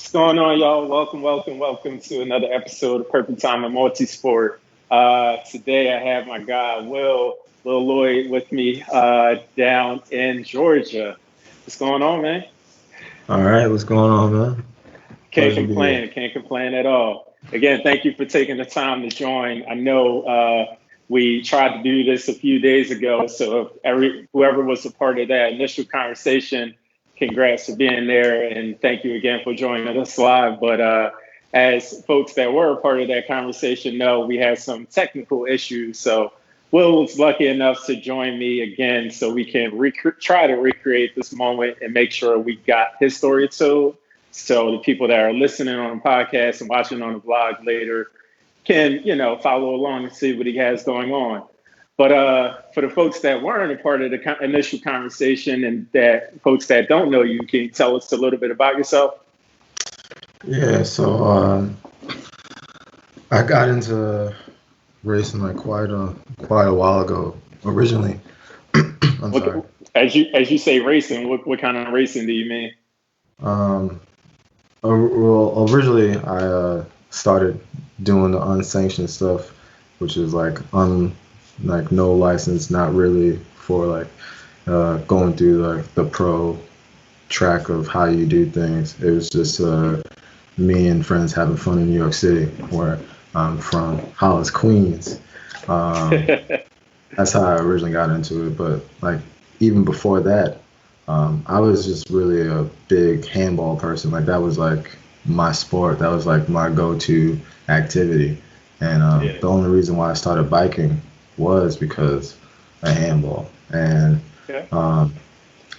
What's going on, y'all? Welcome to another episode of Perfect Timing Multisport. Today I have my guy, Will Loyd with me down in Georgia. What's going on, man? All right, what's going on, man? Pleasure to be here. Can't complain at all. Again, thank you for taking the time to join. I know we tried to do this a few days ago, so whoever was a part of that initial conversation, congrats for being there, and thank you again for joining us live. But as folks that were a part of that conversation know, we had some technical issues. So Will was lucky enough to join me again so we can try to recreate this moment and make sure we got his story told. So the people that are listening on the podcast and watching on the vlog later can, follow along and see what he has going on. But for the folks that weren't a part of the initial conversation and that folks that don't know you, can you tell us a little bit about yourself? Yeah, so I got into racing like quite a while ago. Originally, I'm sorry. As you say racing, what kind of racing do you mean? Well, originally I started doing the unsanctioned stuff, which is like no license, not really for like going through like the pro track of how you do things. It was just me and friends having fun in New York City, where I'm from, Hollis, Queens. That's how I originally got into it. But like even before that, I was just really a big handball person. Like that was like my sport. That was like my go-to activity. And the only reason why I started biking was because of handball. And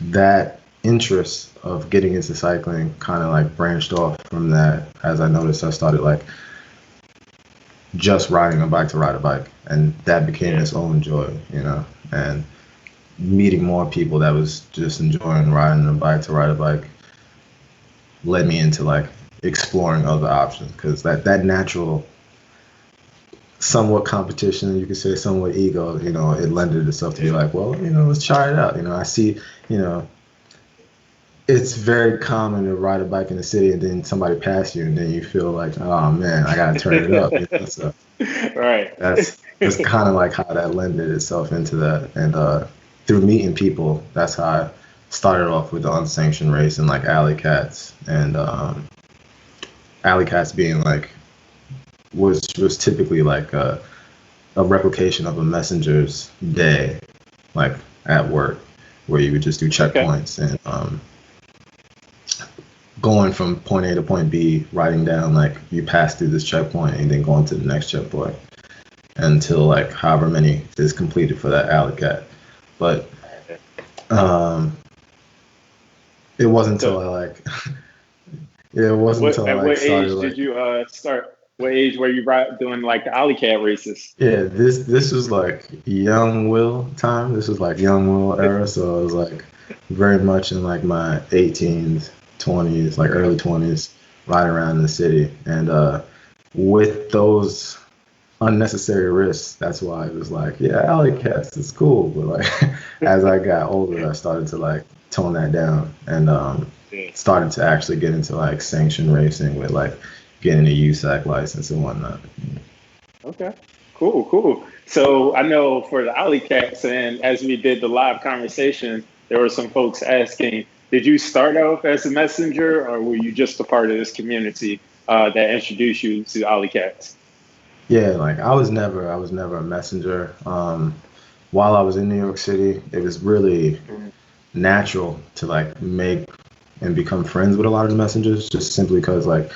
that interest of getting into cycling kind of like branched off from that, as I noticed I started like just riding a bike to ride a bike. And that became its own joy, and meeting more people that was just enjoying riding a bike to ride a bike led me into like exploring other options, because that natural somewhat competition, you could say somewhat ego, it lended itself to be like, well, let's try it out. I see, it's very common to ride a bike in the city and then somebody pass you and then you feel like, oh man, I gotta turn it up. So right. That's kind of like how that lended itself into that. And through meeting people, that's how I started off with the unsanctioned race and like alley cats. And alley cats being like was typically like a replication of a messenger's day, like at work, where you would just do checkpoints and going from point A to point B, writing down like you pass through this checkpoint and then going to the next checkpoint until like however many is completed for that alley cat. But it wasn't until I started. Did you start? What age were you doing like the alley cat races? Yeah, this was like young Will time. This was like young Will era. So I was like very much in like my 18s, 20s, like early 20s, riding around in the city. And with those unnecessary risks, that's why it was like, yeah, alley cats is cool. But like as I got older, I started to like tone that down and started to actually get into like sanctioned racing with like getting a USAC license and whatnot. Okay, cool. So I know for the alley cats, and as we did the live conversation, there were some folks asking, did you start off as a messenger or were you just a part of this community that introduced you to alley cats? Yeah, like I was never a messenger. While I was in New York City, it was really natural to like make and become friends with a lot of the messengers, just simply because like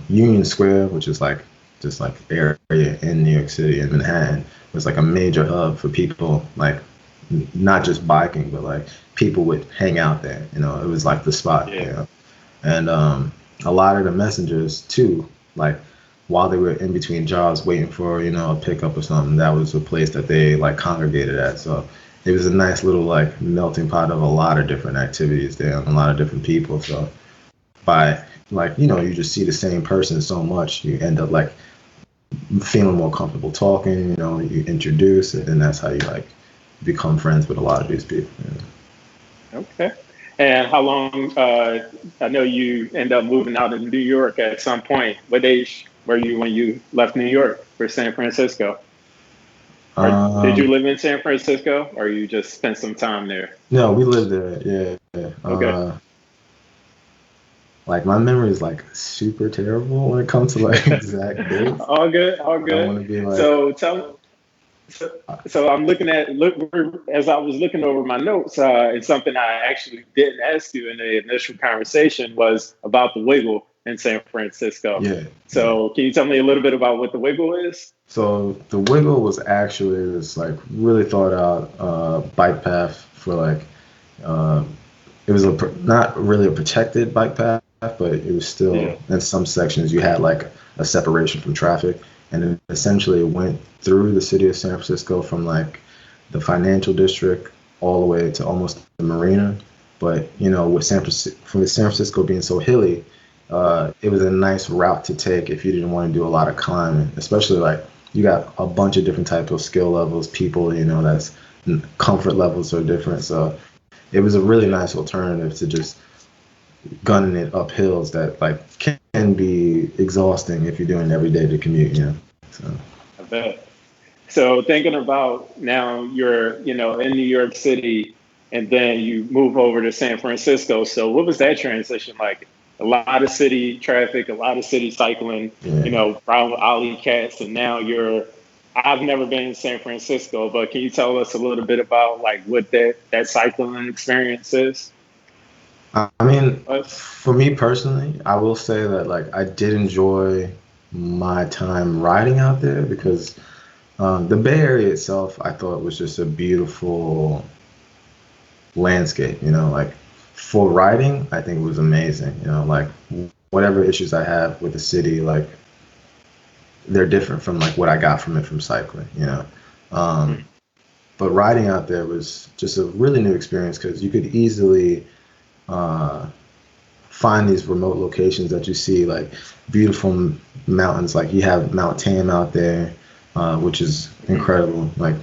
Union Square, which is like just like area in New York City and Manhattan, was like a major hub for people, like not just biking, but like people would hang out there. It was like the spot. And a lot of the messengers too, like while they were in between jobs waiting for a pickup or something, that was a place that they like congregated at. So it was a nice little like melting pot of a lot of different activities there and a lot of different people. So by like, you just see the same person so much, you end up like feeling more comfortable talking, you introduce it, and that's how you like become friends with a lot of these people. Okay. And how long? I know you end up moving out of New York at some point. What age were you when you left New York for San Francisco? Or did you Um, live in San Francisco, or you just spent some time there? no, we lived there. Yeah. Yeah. Okay, Like my memory is like super terrible when it comes to like exact dates. all good, all I good. want to be like, So so, so I'm looking at as I was looking over my notes, and something I actually didn't ask you in the initial conversation was about the Wiggle in San Francisco. yeah, yeah. So can you tell me a little bit about what the Wiggle is? So the Wiggle was actually this like really thought out bike path for like uh, it was not really a protected bike path, but it was Yeah. still in some sections you had like a separation from traffic, and it essentially went through the city of San Francisco from like the financial district all the way to almost the marina. But you know, with San Francisco being so hilly, it was a nice route to take if you didn't want to do a lot of climbing, especially like you got a bunch of different types of skill levels, people, you know, that's comfort levels are different. So it was a really nice alternative to just gunning it up hills that like can be exhausting if you're doing it every day to commute, you know. So I bet. So thinking about now you're, in New York City and then you move over to San Francisco. So what was that transition like? A lot of city traffic, a lot of city cycling, yeah. Brown Alley Cats, and now I've never been in San Francisco, but can you tell us a little bit about like what that cycling experience is? I mean, Us? for me personally, I will say that like I did enjoy my time riding out there because the Bay Area itself, I thought was just a beautiful landscape. You know, like for riding, I think it was amazing. You know, like whatever issues I have with the city, like they're different from like what I got from it from cycling. You know, um, but riding out there was just a really new experience because you could easily uh, find these remote locations that you see, like beautiful mountains. Like you have Mount Tam out there, which is incredible. Like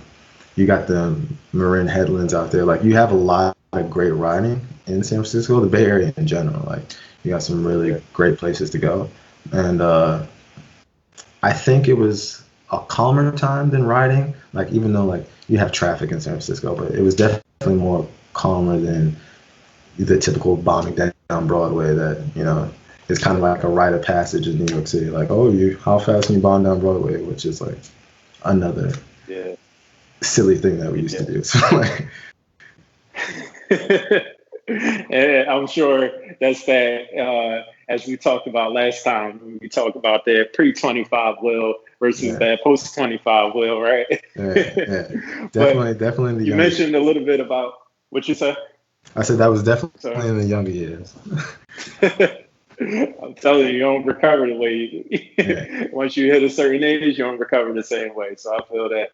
you got the Marin Headlands out there. Like you have a lot of great riding in San Francisco, the Bay Area in general. Like you got some really great places to go. And I think it was a calmer time than riding. Like even though like you have traffic in San Francisco, but it was definitely more calmer than the typical bombing down Broadway that, you know, is kind of like a rite of passage in New York City. Like, oh, how fast can you bomb down Broadway? Which is like another Yeah. silly thing that we used to do. So like, And I'm sure that's that, as we talked about last time, when we talked about that pre-25 Will versus yeah, that post-25 Will, right? yeah. But Definitely in the you younger. mentioned a little bit about what you said. I said that was So definitely in the younger years. I'm telling you, you don't recover the way Yeah. once you hit a certain age, you don't recover the same way. So I feel that.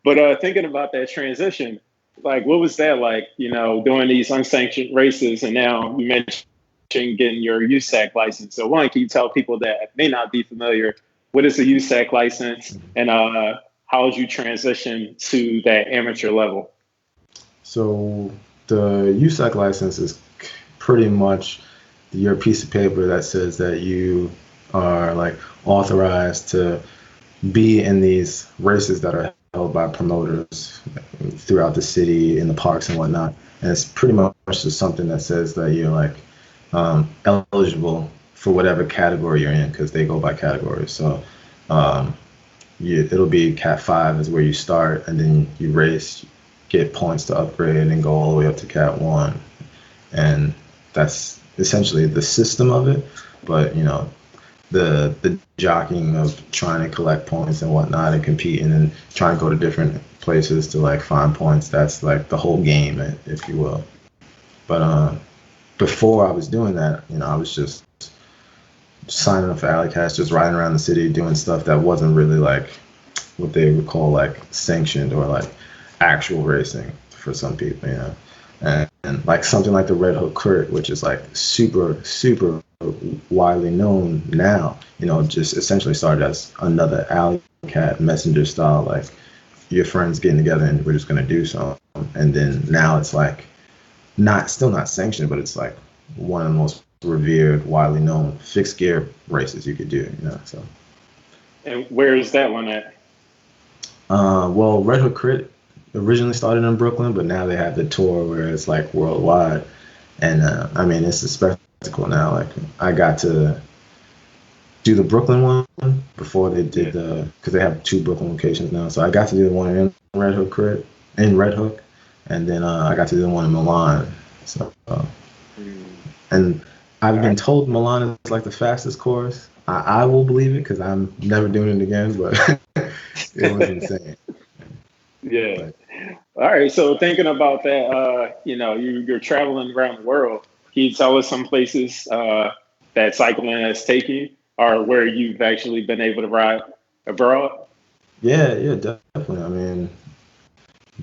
But thinking about that transition, like what was that like, doing these unsanctioned races and now you mentioned getting your USAC license. So one, can you tell people that may not be familiar, what is a USAC license and how did you transition to that amateur level? So the USAC license is pretty much your piece of paper that says that you are like authorized to be in these races that are held by promoters throughout the city in the parks and whatnot. And it's pretty much just something that says that you're like eligible for whatever category you're in because they go by categories. So um, it'll be Cat 5 is where you start, and then you race, get points to upgrade, and then go all the way up to Cat 1. And that's essentially the system of it. But, you know, the jockeying of trying to collect points and whatnot and competing and trying to go to different places to like find points, that's like the whole game, if you will. But before I was doing that, you know, I was just signing up for Alley Cats, just riding around the city doing stuff that wasn't really like what they would call like sanctioned or like actual racing for some people, you know. And like something like the Red Hook Crit, which is like super widely known now, you know, just essentially started as another Alley Cat messenger style, like your friends getting together and we're just gonna do something. And then now it's like still not sanctioned, but it's like one of the most revered, widely known fixed gear races you could do. So. And where is that one at? Well, Red Hook Crit originally started in Brooklyn, but now they have the tour where it's like worldwide, and I mean it's a spectacle now. Like I got to do the Brooklyn one before they did because they have 2 Brooklyn locations now. So I got to do the one in Red Hook and then I got to do the one in Milan. So and I've been told Milan is like the fastest course. I will believe it because I'm never doing it again, but it was insane. Yeah. All right. So thinking about that, you're traveling around the world. Can you tell us some places that cycling has taken you, or where you've actually been able to ride abroad? Yeah, definitely. I mean,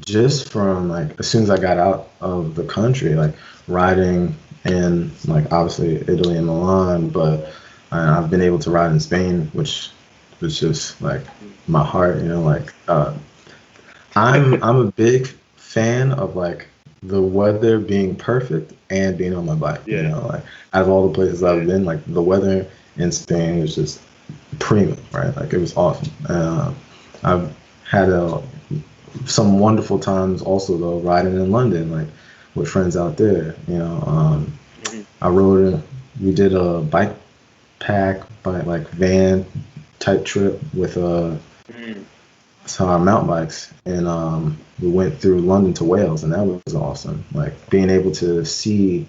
just from like as soon as I got out of the country, like riding in like obviously Italy and Milan, but I've been able to ride in Spain, which was just like my heart, like I'm a big fan of like the weather being perfect and being on my bike. Like out of all the places I've been, like the weather in Spain was just prima, right? Like it was awesome. I've had some wonderful times also though riding in London, like with friends out there. We did a bike pack by like van type trip with some our mountain bikes, and we went through London to Wales, and that was awesome. Like being able to see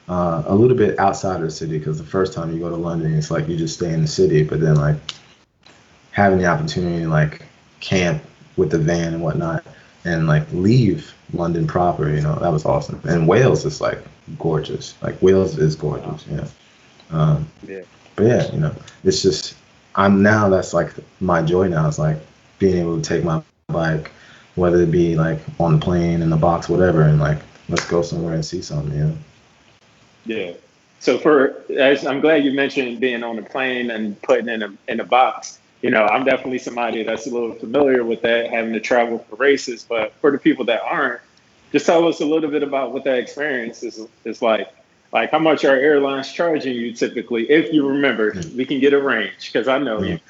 a little bit outside of the city, because the first time you go to London, it's like you just stay in the city, but then like having the opportunity to like camp with the van and whatnot, and like leave London proper, that was awesome. And Wales is like gorgeous. Like Wales is gorgeous, But yeah, it's just that's like my joy now. It's like being able to take my bike, whether it be like on the plane, in the box, whatever, and like let's go somewhere and see something, Yeah. So I'm glad you mentioned being on the plane and putting in a box. I'm definitely somebody that's a little familiar with that, having to travel for races. But for the people that aren't, just tell us a little bit about what that experience is like. Like, how much are airlines charging you typically? If you remember, we can get a range because I know you.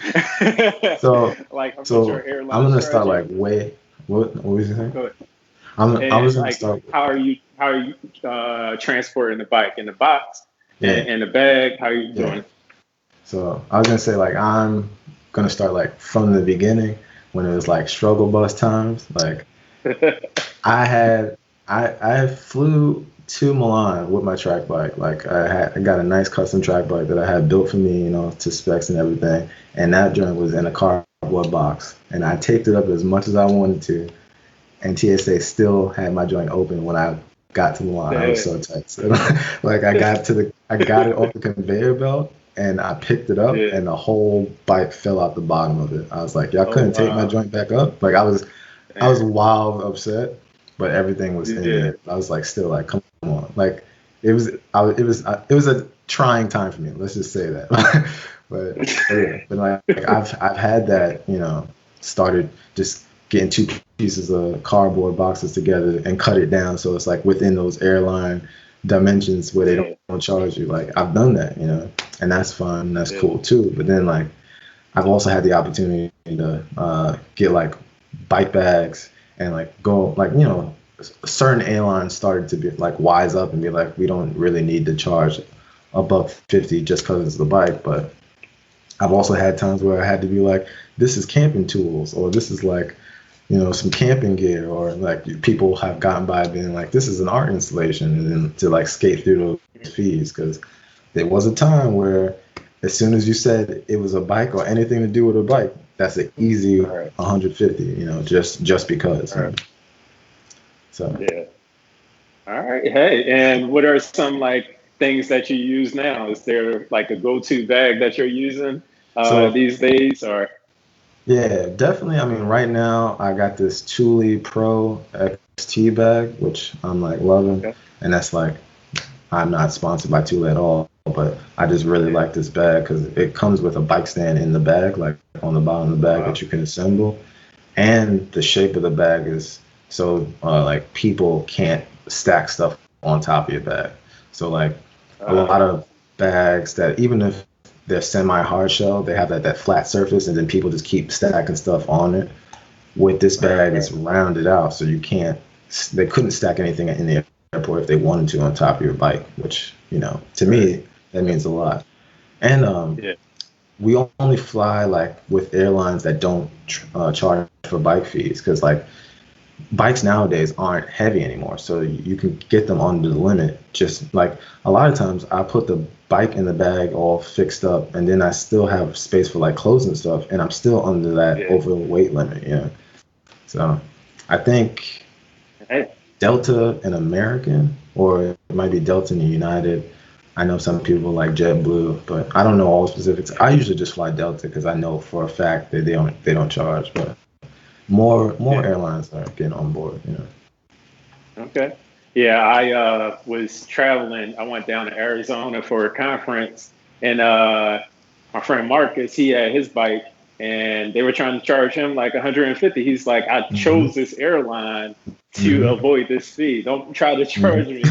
So, like, how much are airlines I'm gonna start charging like way. What was you saying? Go ahead. I was gonna Like, start. how are you transporting the bike in the box and in the bag? How are you doing? So I was gonna say like I'm gonna start like from the beginning when it was like struggle bus times. Like I flew to Milan with my track bike. Like I got a nice custom track bike that I had built for me, to specs and everything. And that joint was in a cardboard box, and I taped it up as much as I wanted to. And TSA still had my joint open when I got to Milan. I was so tight. So, like I got it off the conveyor belt, and I picked it up, and the whole bike fell out the bottom of it. I was like, y'all couldn't take my joint back up. Like I was wild upset, but everything was in there. I was like, still like, come on. Like it was a trying time for me. Let's just say that. but like I've had that, started just getting 2 pieces of cardboard boxes together and cut it down so it's like within those airline dimensions where they don't charge you. Like I've done that, and that's fun. That's cool too. But then like I've also had the opportunity to get like bike bags and like go like certain airlines started to be like wise up and be like, we don't really need to charge $150 just because it's the bike. But I've also had times where I had to be like, this is camping tools, or this is like some camping gear, or like people have gotten by being like, this is an art installation, and then to like skate through those fees, because there was a time where as soon as you said it was a bike or anything to do with a bike, that's an easy 150, just because. Right. So yeah. All right. Hey, and what are some like things that you use now? Is there like a go-to bag that you're using these days, or? Yeah, definitely. I mean, right now I got this Thule Pro XT bag, which I'm like loving, and that's like, I'm not sponsored by Thule at all, but I just really like this bag because it comes with a bike stand in the bag, like on the bottom of the bag that you can assemble, and the shape of the bag is so like people can't stack stuff on top of your bag. So like a lot of bags that even if they're semi-hard shell, they have that flat surface, and then people just keep stacking stuff on it. With this bag, it's rounded out, so they couldn't stack anything in the airport if they wanted to on top of your bike, which, to me, that means a lot. And we only fly like with airlines that don't charge for bike fees, because like bikes nowadays aren't heavy anymore, so you can get them under the limit. Just like a lot of times I put the bike in the bag all fixed up, and then I still have space for like clothes and stuff, and I'm still under that overweight limit. So I think Delta and American, or it might be Delta and United. I know some people like JetBlue, but I don't know all the specifics. I usually just fly Delta because I know for a fact that they don't charge, but more airlines are getting on board. Okay. Yeah, I was traveling. I went down to Arizona for a conference, and my friend Marcus, he had his bike, and they were trying to charge him like 150. He's like, I chose this airline to avoid this fee. Don't try to charge me.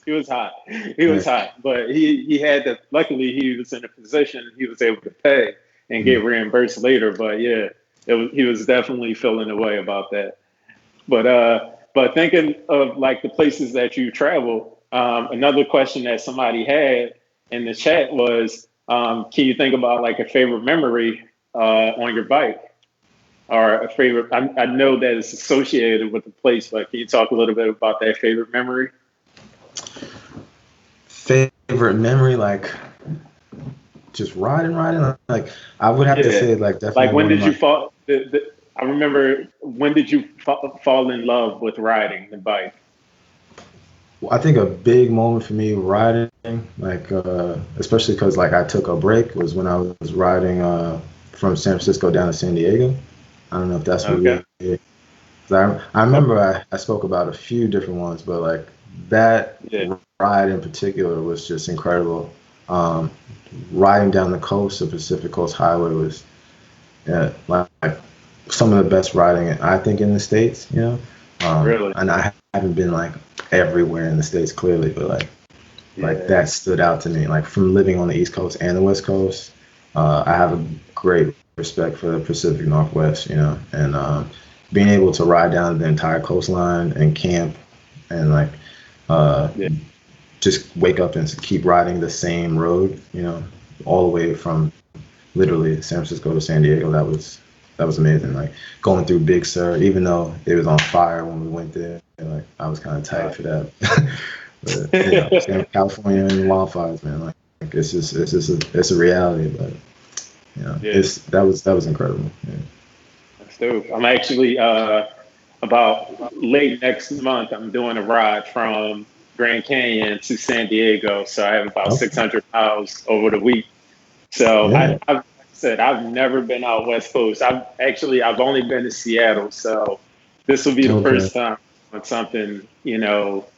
He was hot. He was hot, but he had to. Luckily, he was in a position he was able to pay and get reimbursed later. But yeah, he was definitely feeling the way about that. But thinking of like the places that you travel, another question that somebody had in the chat was, can you think about like a favorite memory on your bike, or a favorite? I know that it's associated with the place, but can you talk a little bit about that favorite memory? Favorite memory, like just riding. Like I would have to say, like definitely. Like when did you fall? I remember, when did you fall in love with riding the bike? I think a big moment for me riding, like especially because like I took a break, was when I was riding from San Francisco down to San Diego. I don't know if that's what you did. I remember I spoke about a few different ones, but like that ride in particular was just incredible. Riding down the coast, the Pacific Coast Highway, was like some of the best riding I think in the States. Really? And I haven't been like everywhere in the States clearly, but like that stood out to me. Like from living on the East Coast and the West Coast, I have a great respect for the Pacific Northwest, and being able to ride down the entire coastline and camp and like just wake up and keep riding the same road, all the way from literally San Francisco to San Diego. That was amazing. Like going through Big Sur, even though it was on fire when we went there, like I was kind of tired for that. But California and wildfires, man, like it's a reality. But that was incredible. Yeah. That's dope. I'm actually about late next month. I'm doing a ride from Grand Canyon to San Diego, so I have about 600 miles over the week. So I've never been out West Coast. I've only been to Seattle, so this will be the first time on something.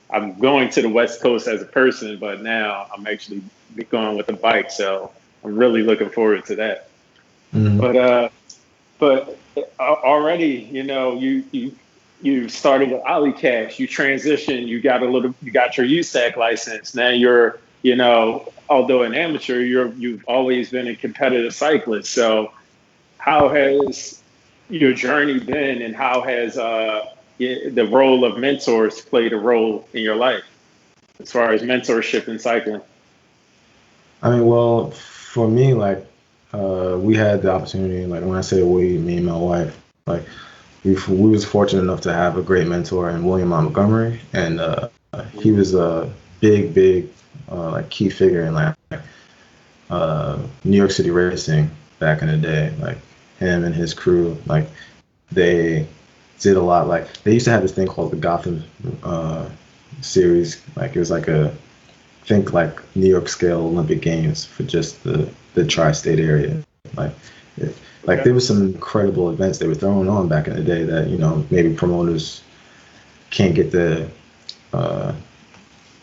I'm going to the West Coast as a person, but now I'm actually going with a bike, so I'm really looking forward to that. But already, you started with Ollie Cash, you transitioned, you got your USAC license. Now you're, although an amateur, you've always been a competitive cyclist. So how has your journey been, and how has the role of mentors played a role in your life as far as mentorship in cycling? I mean, well, for me, like we had the opportunity, like when I say we, me and my wife, like we was fortunate enough to have a great mentor in William Montgomery, and he was a big like key figure in like New York City racing back in the day. Like him and his crew, like they did a lot. Like they used to have this thing called the Gotham series. Like it was like like New York scale Olympic Games for just the tri-state area. Like there was some incredible events they were throwing on back in the day that maybe promoters can't get the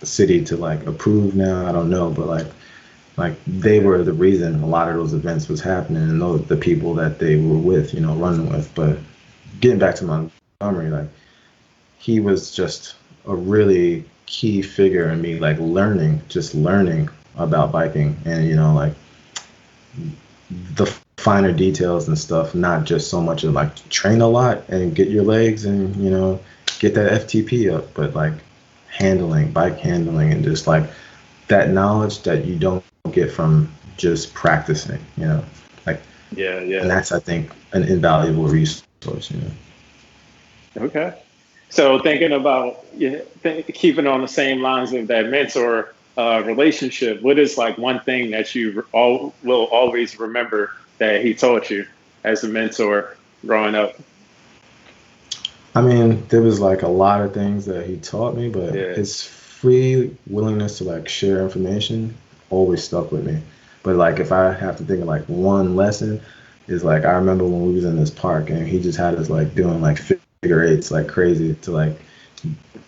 city to like approve now. I don't know, but like they were the reason a lot of those events was happening, and the people that they were with, running with. But getting back to Montgomery, like he was just a really key figure in me, like just learning about biking, and like the finer details and stuff, not just so much of like train a lot and get your legs and get that FTP up, but like bike handling, and just like that knowledge that you don't get from just practicing, like and that's, I think, an invaluable resource. Okay. So thinking about keeping on the same lines of that mentor relationship, what is like one thing that you will always remember that he taught you as a mentor growing up? I mean, there was like a lot of things that he taught me, but his free willingness to like share information always stuck with me. But like, if I have to think of like one lesson, is like, I remember when we was in this park and he just had us like doing like figure eights like crazy to like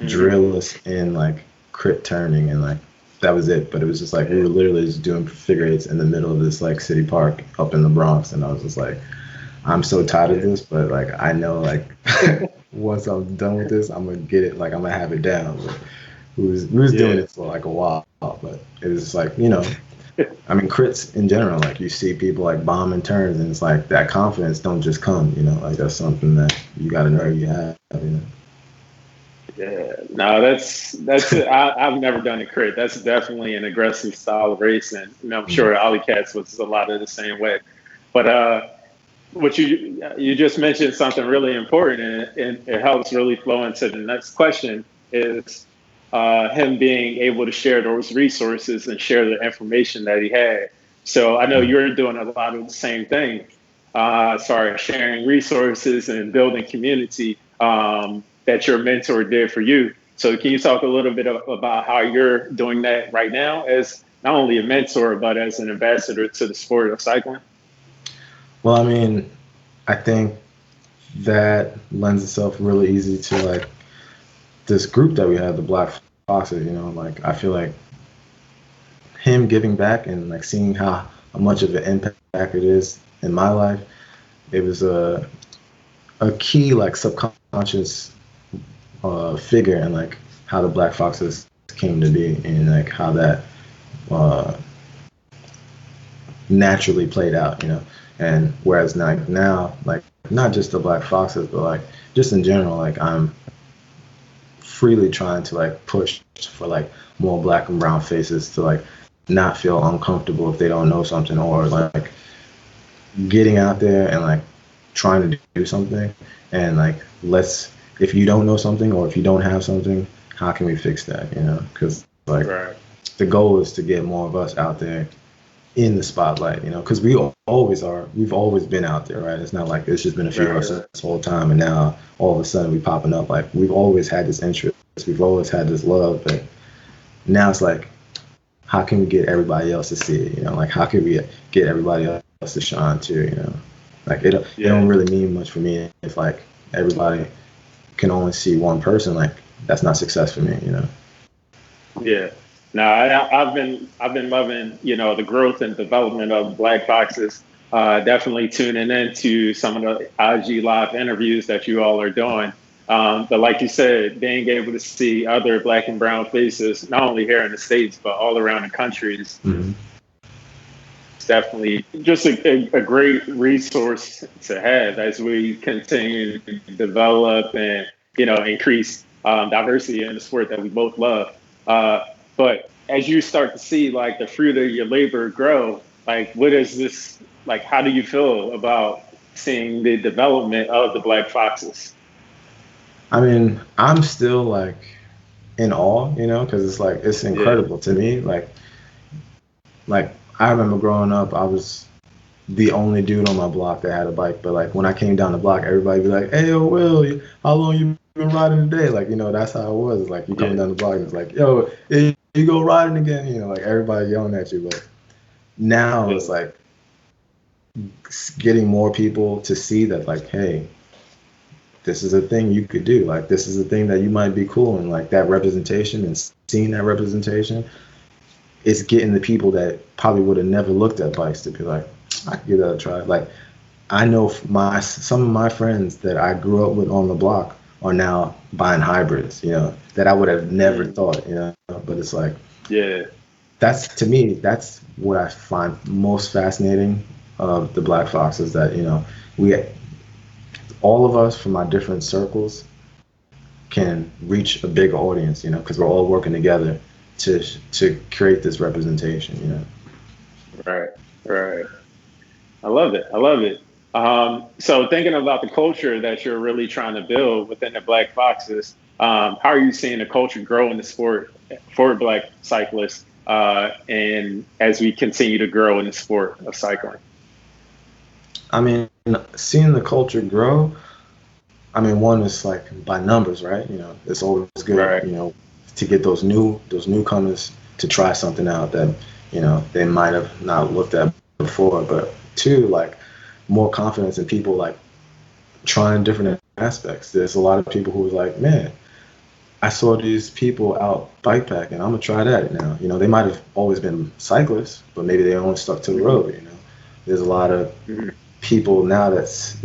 drill us in like crit turning, and like that was it. But it was just like we were literally just doing figure eights in the middle of this like city park up in the Bronx, and I was just like, I'm so tired of this, but like I know like once I'm done with this, I'm gonna get it, like I'm gonna have it down. But we was doing it for like a while, but it was just like, I mean, crits in general, like you see people like bombing turns, and it's like that confidence don't just come, like that's something that you got to know you have. Yeah, no, that's it. I've never done a crit. That's definitely an aggressive style of racing. I'm sure Ollie Cats was a lot of the same way. But what you just mentioned something really important, and it helps really flow into the next question, is him being able to share those resources and share the information that he had. So I know you're doing a lot of the same thing. Sharing resources and building community that your mentor did for you. So can you talk a little bit about how you're doing that right now as not only a mentor, but as an ambassador to the sport of cycling? Well, I mean, I think that lends itself really easy to like this group that we have, the Black Foxes, like I feel like him giving back and like seeing how much of an impact it is in my life, it was a key like subconscious figure in like how the Black Foxes came to be, and like how that naturally played out, and whereas now like not just the Black Foxes, but like just in general, like I'm freely trying to like push for like more Black and brown faces to like not feel uncomfortable if they don't know something, or like getting out there and like trying to do something, and like if you don't know something or if you don't have something, how can we fix that, because like the goal is to get more of us out there in the spotlight, because we've always been out there, right? It's not like it's just been a few of us this whole time and now all of a sudden we popping up. Like we've always had this interest, we've always had this love, but now it's like, how can we get everybody else to see it, like how can we get everybody else to shine too, like it don't really mean much for me if like everybody can only see one person. Like that's not success for me, Yeah. No, I've been loving, the growth and development of Black Foxes. Definitely tuning into some of the IG Live interviews that you all are doing. But like you said, being able to see other Black and brown faces, not only here in the States, but all around the country, is it's definitely just a great resource to have as we continue to develop and, increase diversity in the sport that we both love. But as you start to see like the fruit of your labor grow, like what is this, like how do you feel about seeing the development of the Black Foxes? I mean, I'm still like in awe, because it's like it's incredible to me. Like I remember growing up, I was the only dude on my block that had a bike, but like when I came down the block, everybody be like, "Hey, yo, Will, how long you been riding today?" Like, that's how it was. It's like you coming down the block and it's like, "Yo, hey, you go riding again?" Like everybody yelling at you. But now it's like getting more people to see that, like, hey, this is a thing you could do. Like, this is a thing that you might be cool. And like that representation and seeing that representation, it's getting the people that probably would have never looked at bikes to be like, I could give that a try. Like, I know some of my friends that I grew up with on the block are now buying hybrids, that I would have never thought, but it's like, Yeah. that's, to me, that's what I find most fascinating of the Black Fox is that, we, all of us from our different circles can reach a bigger audience, because we're all working together to create this representation. Right. Right. I love it. I love it. So thinking about the culture that you're really trying to build within the Black Foxes, how are you seeing the culture grow in the sport for Black cyclists, and as we continue to grow in the sport of cycling? I mean, seeing the culture grow, I mean, one is like by numbers, right? It's always good, Right. to get those newcomers to try something out that, they might have not looked at before. But two, like more confidence in people like trying different aspects. There's a lot of people who was like, man, I saw these people out bike packing. I'm gonna try that now. They might have always been cyclists, but maybe they only stuck to the road. There's a lot of Mhm. people now that's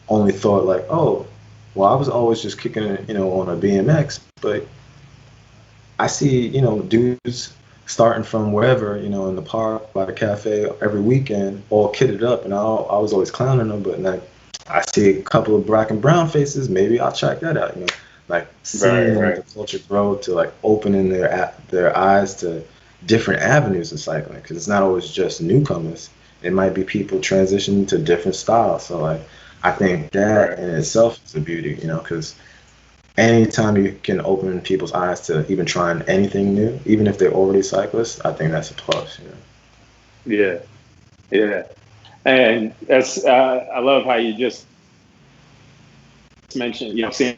only thought like, oh, well, I was always just kicking it, on a BMX, but I see, dudes starting from wherever, in the park, by the cafe every weekend, all kitted up, and I was always clowning them, but like I see a couple of black and brown faces, maybe I'll check that out, like Right. seeing Right. the culture grow to like opening their eyes to different avenues of cycling, because it's not always just newcomers. It might be people transitioning to different styles. So like I think that Right. in itself is a beauty, because anytime you can open people's eyes to even trying anything new, even if they're already cyclists, I think that's a plus. Yeah. Yeah. And that's I love how you just mentioned, seeing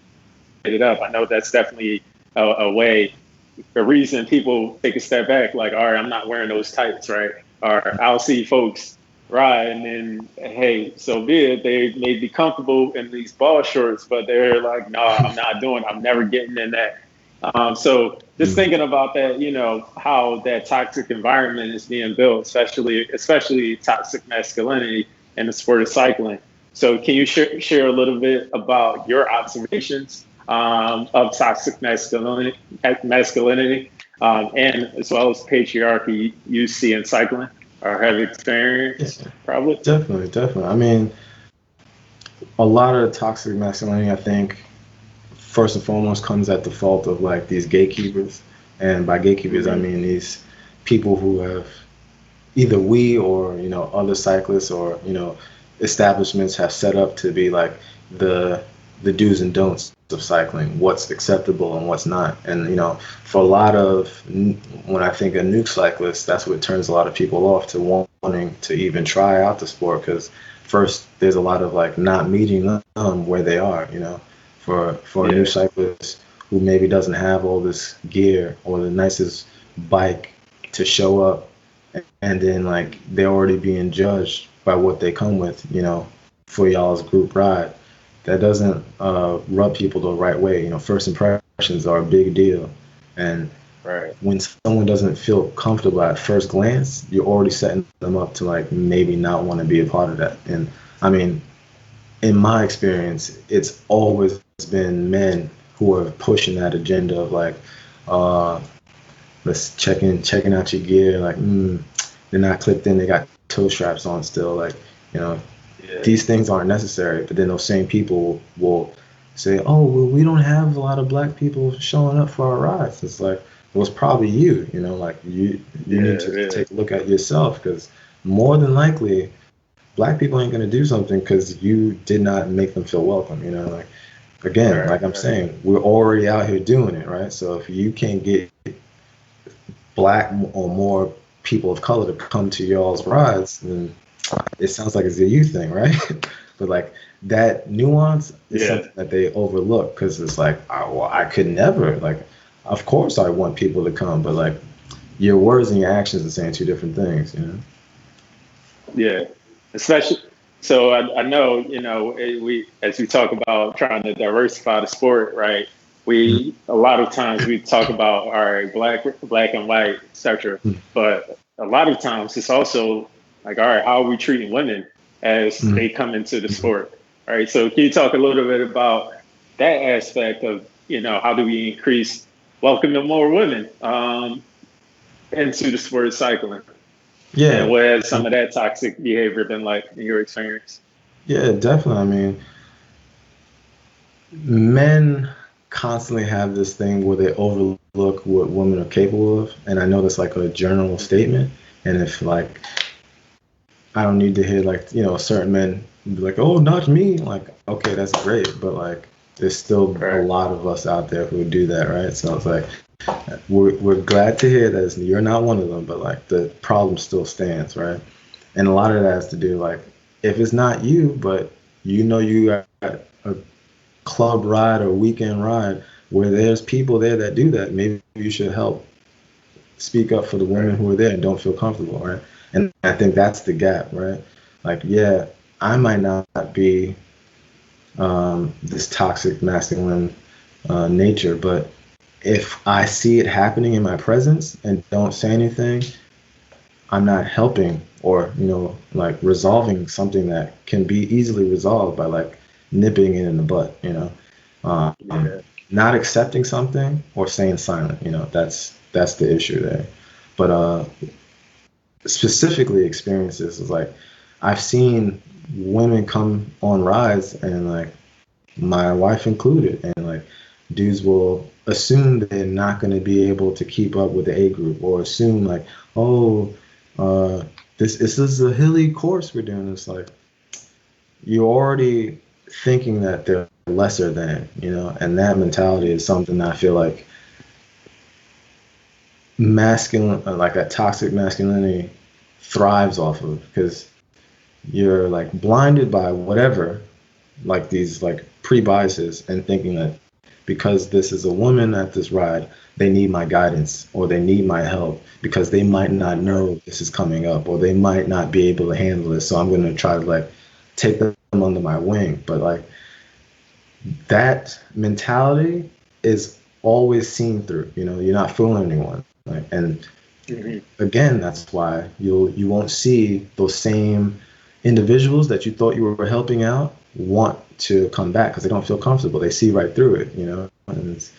it up. I know that's definitely a way, a reason people take a step back, like, all right, I'm not wearing those tights, right? Or I'll see folks ride, and then, hey, so be it. They may be comfortable in these ball shorts, but they're like, no, I'm not doing. I'm never getting in that. So just Mm. thinking about that, how that toxic environment is being built, especially toxic masculinity in the sport of cycling. So can you share a little bit about your observations of toxic masculinity, and as well as patriarchy you see in cycling or have Yeah, experienced, probably? definitely, definitely. I mean, a lot of toxic masculinity, I think, first and foremost comes at the fault of like these gatekeepers. And by gatekeepers, I Hmm. mean these people who have either we or other cyclists or establishments have set up to be like the the do's and don'ts of cycling, what's acceptable and what's not. And for a lot of when I think of new cyclists, that's what turns a lot of people off to wanting to even try out the sport, because first there's a lot of like not meeting them where they are. For a new Yeah. cyclist who maybe doesn't have all this gear or the nicest bike to show up, and then like they're already being judged by what they come with, for y'all's group ride. That doesn't rub people the right way. First impressions are a big deal, and Right. when someone doesn't feel comfortable at first glance, you're already setting them up to like maybe not want to be a part of that. And I mean, in my experience, it's always been men who are pushing that agenda of like, uh, let's checking out your gear, like they're not clipped in, they got toe straps on still, like you know Yeah. these things aren't necessary. But then those same people will say, oh well, we don't have a lot of black people showing up for our rides. It's like, well, it's probably like you need Yeah. to Yeah. take a look at yourself, because more than likely black people ain't going to do something because you did not make them feel welcome. Like, again, Right. like I'm Right. saying, we're already out here doing it, right? So if you can't get black or more people of color to come to y'all's rides, then it sounds like it's a you thing, right? But like that nuance is Yeah. something that they overlook, because it's like, oh, well, I could never, like, of course I want people to come, but like your words and your actions are saying two different things. Yeah. Especially, so I know, we, as we talk about trying to diversify the sport, right? We, a lot of times we talk about, all right, black and white, etc. But a lot of times it's also like, all right, how are we treating women as Mm-hmm. they come into the sport? All right. So can you talk a little bit about that aspect of, how do we increase welcome more women into the sport of cycling? And Yeah. what has some of that toxic behavior been like in your experience? Yeah, definitely. I mean, men constantly have this thing where they overlook what women are capable of. And I know that's like a general statement. And if like, I don't need to hear like, certain men be like, oh, not me. Like, okay, that's great. But like, there's still a Right. lot of us out there who do that, right? So it's like, we're glad to hear that you're not one of them, but like the problem still stands, right? And a lot of that has to do like, if it's not you, but you got a club ride or weekend ride where there's people there that do that, maybe you should help speak up for the women Right. who are there and don't feel comfortable, right? And I think that's the gap, right? Like, yeah, I might not be this toxic masculine nature, but if I see it happening in my presence and don't say anything, I'm not helping or, like resolving something that can be easily resolved by like nipping it in the butt, Yeah. not accepting something or staying silent, that's the issue there. But specifically experiences is like I've seen women come on rides and like my wife included, and like dudes will assume they're not going to be able to keep up with the A group or assume like, oh, uh, this is a hilly course we're doing. It's like you're already thinking that they're lesser than, and that mentality is something that I feel like masculine, like that toxic masculinity thrives off of because you're like blinded by whatever, like these like pre-biases and thinking that because this is a woman at this ride, they need my guidance or they need my help because they might not know this is coming up or they might not be able to handle this. So I'm going to try to like take them under my wing. But like that mentality is always seen through, you're not fooling anyone. Like, and again, that's why you won't see those same individuals that you thought you were helping out want to come back because they don't feel comfortable. They see right through it, and it's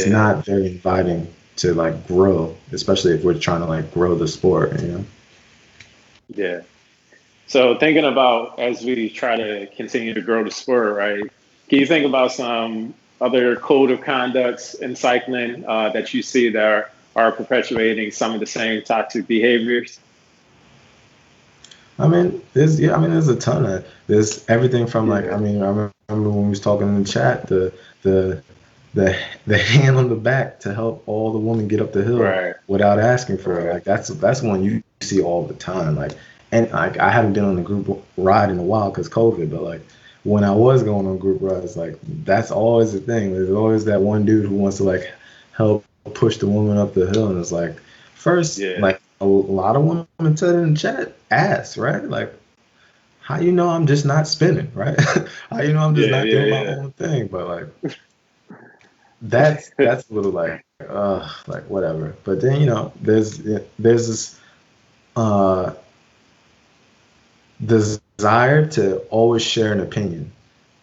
Yeah. not very inviting to like grow, especially if we're trying to like grow the sport. Yeah. So thinking about as we try to continue to grow the sport, right? Can you think about some other code of conducts in cycling that you see that are perpetuating some of the same toxic behaviors? I mean, there's a ton of there's everything from like Yeah. I mean, I remember when we was talking in the chat, the the the hand on the back to help all the women get up the hill Right. without asking for it. Right. Like that's one you see all the time. Like, and like I haven't been on a group ride in a while because COVID, but like when I was going on group rides, like that's always the thing. There's always that one dude who wants to like help push the woman up the hill, and it's like first Yeah. like a lot of women said in the chat, ass, right? Like how I'm just not spinning, right? How I'm just Yeah. not doing my Yeah. own thing, but like that's a little like whatever. But then there's this uh desire to always share an opinion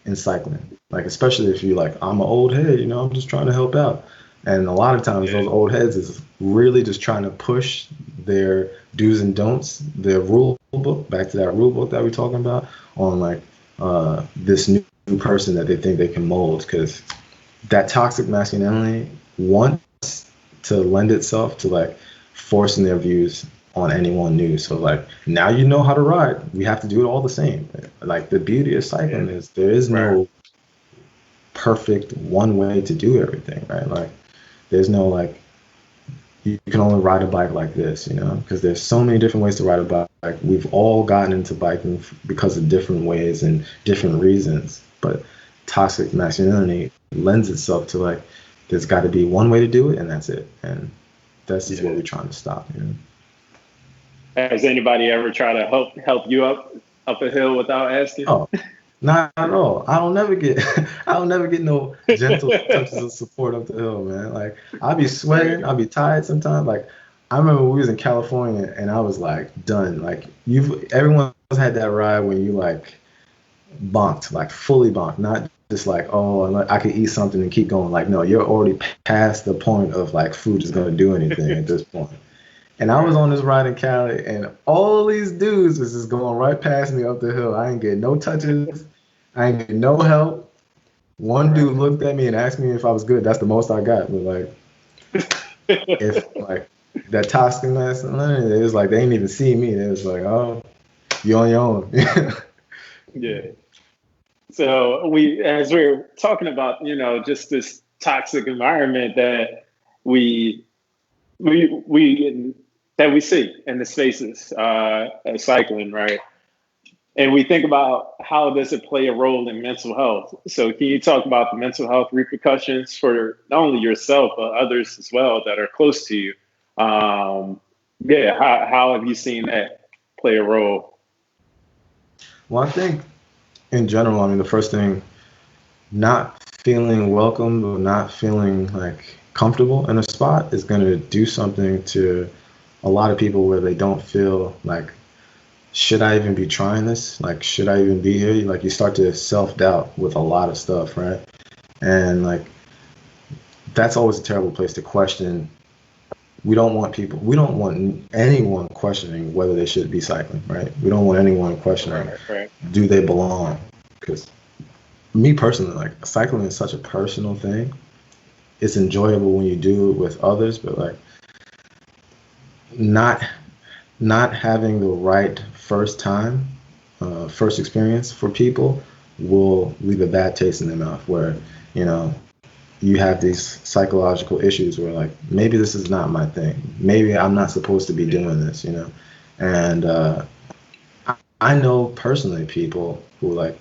in cycling, like especially if you like I'm an old head, I'm just trying to help out, and a lot of times Yeah. those old heads is really just trying to push their do's and don'ts, their rule book, back to that rule book that we're talking about, on like this new person that they think they can mold because that toxic masculinity wants to lend itself to like forcing their views on anyone new. So like now you know how to ride. We have to do it all the same. Like the beauty of Yeah. cycling is there is Right. no perfect one way to do everything, right? Like there's no like you can only ride a bike like this, because there's so many different ways to ride a bike. Like we've all gotten into biking because of different ways and different reasons. But toxic masculinity lends itself to like there's got to be one way to do it, and that's it. And this is what Yeah. we're trying to stop. Has anybody ever tried to help you up a hill without asking? Oh, not at all. I don't never get no gentle touches of support up the hill, man. Like I'll be sweating, I'll be tired sometimes. Like I remember we was in California and I was like done. Like everyone's had that ride when you like bonked, like fully bonked, not just like, oh, I could eat something and keep going. Like, no, you're already past the point of like food is going to do anything at this point. And I was on this ride in Cali, and all these dudes was just going right past me up the hill. I ain't get no touches. I ain't get no help. One dude looked at me and asked me if I was good. That's the most I got. But like, if like that toxic mess, it was like they didn't even see me. It was like, oh, you on your own. Yeah. So as we're talking about, just this toxic environment that we see in the spaces of cycling, right? And we think about how does it play a role in mental health. So can you talk about the mental health repercussions for not only yourself, but others as well that are close to you? How have you seen that play a role? Well, I think in general, I mean, the first thing, not feeling welcomed or not feeling like comfortable in a spot is going to do something to a lot of people where they don't feel like, should I even be trying this? Like, should I even be here? Like, you start to self-doubt with a lot of stuff, right? And like, that's always a terrible place to question. We don't want anyone questioning whether they should be cycling, right? We don't want anyone questioning, right. Do they belong? Because me personally, like, cycling is such a personal thing. It's enjoyable when you do it with others, but like, not having the right first experience for people will leave a bad taste in their mouth, where, you have these psychological issues where like, maybe this is not my thing. Maybe I'm not supposed to be doing this, And I know personally people who like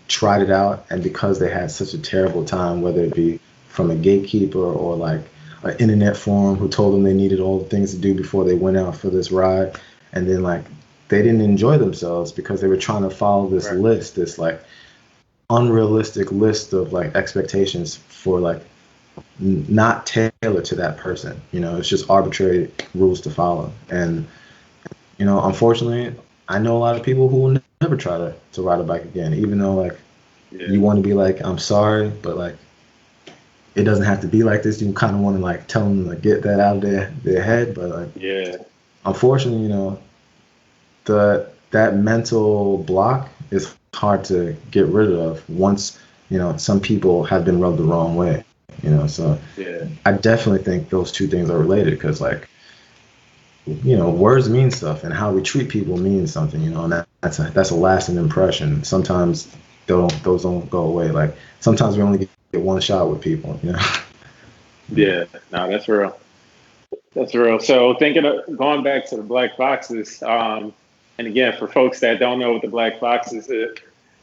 tried it out, and because they had such a terrible time, whether it be from a gatekeeper or like an internet forum who told them they needed all the things to do before they went out for this ride, and then like they didn't enjoy themselves because they were trying to follow this list, this like unrealistic list of like expectations for like not tailored to that person. It's just arbitrary rules to follow. And unfortunately, I know a lot of people who will never try to ride a bike again, even though like you want to be like, I'm sorry, but like it doesn't have to be like this. You kind of want to like tell them to get that out of their head, but like unfortunately, that mental block is hard to get rid of once some people have been rubbed the wrong way. So I definitely think those two things are related, because like words mean stuff, and how we treat people means something. And that's a lasting impression. Sometimes those don't go away. Like sometimes we only get one shot with people. Yeah, no, that's real. That's real. So going back to the black boxes, and again, for folks that don't know what the black boxes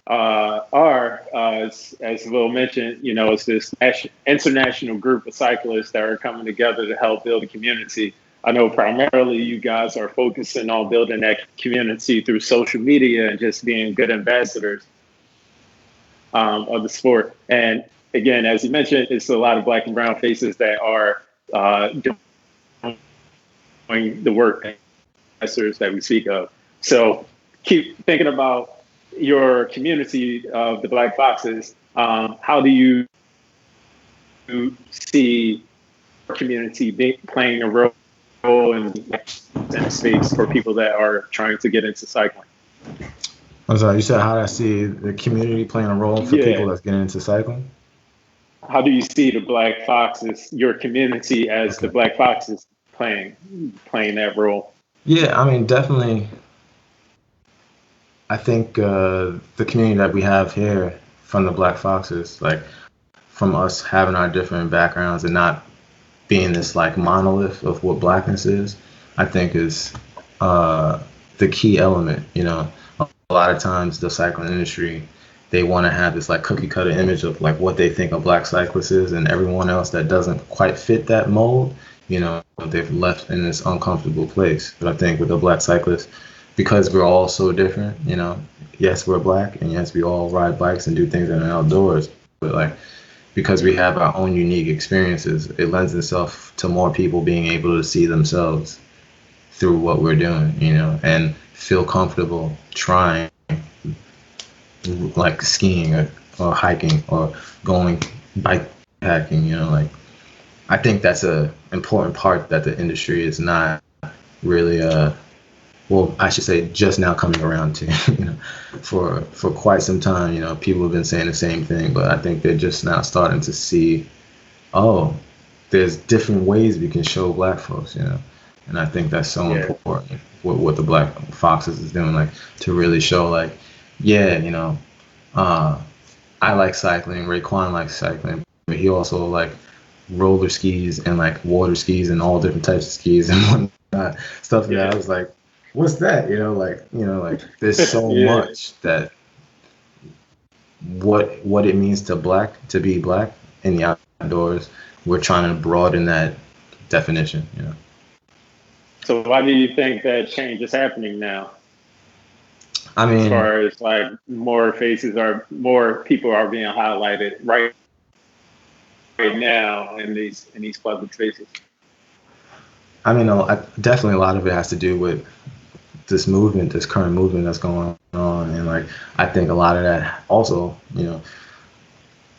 are, as Will mentioned, it's this international group of cyclists that are coming together to help build a community. I know primarily you guys are focusing on building that community through social media and just being good ambassadors of the sport. And again, as you mentioned, it's a lot of black and brown faces that are doing the work that we speak of. So keep thinking about your community of the black boxes. How do you see your community playing a role in the space for people that are trying to get into cycling? I'm sorry, you said how do I see the community playing a role for people that's getting into cycling? How do you see the Black Foxes, your community as the Black Foxes playing that role? Yeah, I mean, definitely. I think the community that we have here from the Black Foxes, like from us having our different backgrounds and not being this like monolith of what blackness is, I think is the key element. A lot of times the cycling industry, they want to have this like cookie cutter image of like what they think a black cyclist is, and everyone else that doesn't quite fit that mold, they've left in this uncomfortable place. But I think with the black cyclist, because we're all so different, yes, we're black, and yes, we all ride bikes and do things in the outdoors, but like because we have our own unique experiences, it lends itself to more people being able to see themselves through what we're doing, and feel comfortable trying like skiing or hiking or going bike hacking, you know, like I think that's a important part that the industry is not really well, I should say just now coming around to, you know, for quite some time, you know, people have been saying the same thing, but I think they're just now starting to see, oh, there's different ways we can show black folks, you know, and I think that's so Yeah. important what the Black Foxes is doing, like to really show, like, yeah, you know, uh, I like cycling, Raekwon likes cycling, but he also like roller skis and like water skis and all different types of skis and whatnot, stuff like that. I Yeah. was like, what's that? You know, like there's so Yeah. much that what it means to be black in the outdoors. We're trying to broaden that definition, you know. So why do you think that change is happening now? I As mean, far as like more people are being highlighted right now in these public spaces. definitely a lot of it has to do with this movement, this current movement that's going on, and like I think a lot of that also, you know,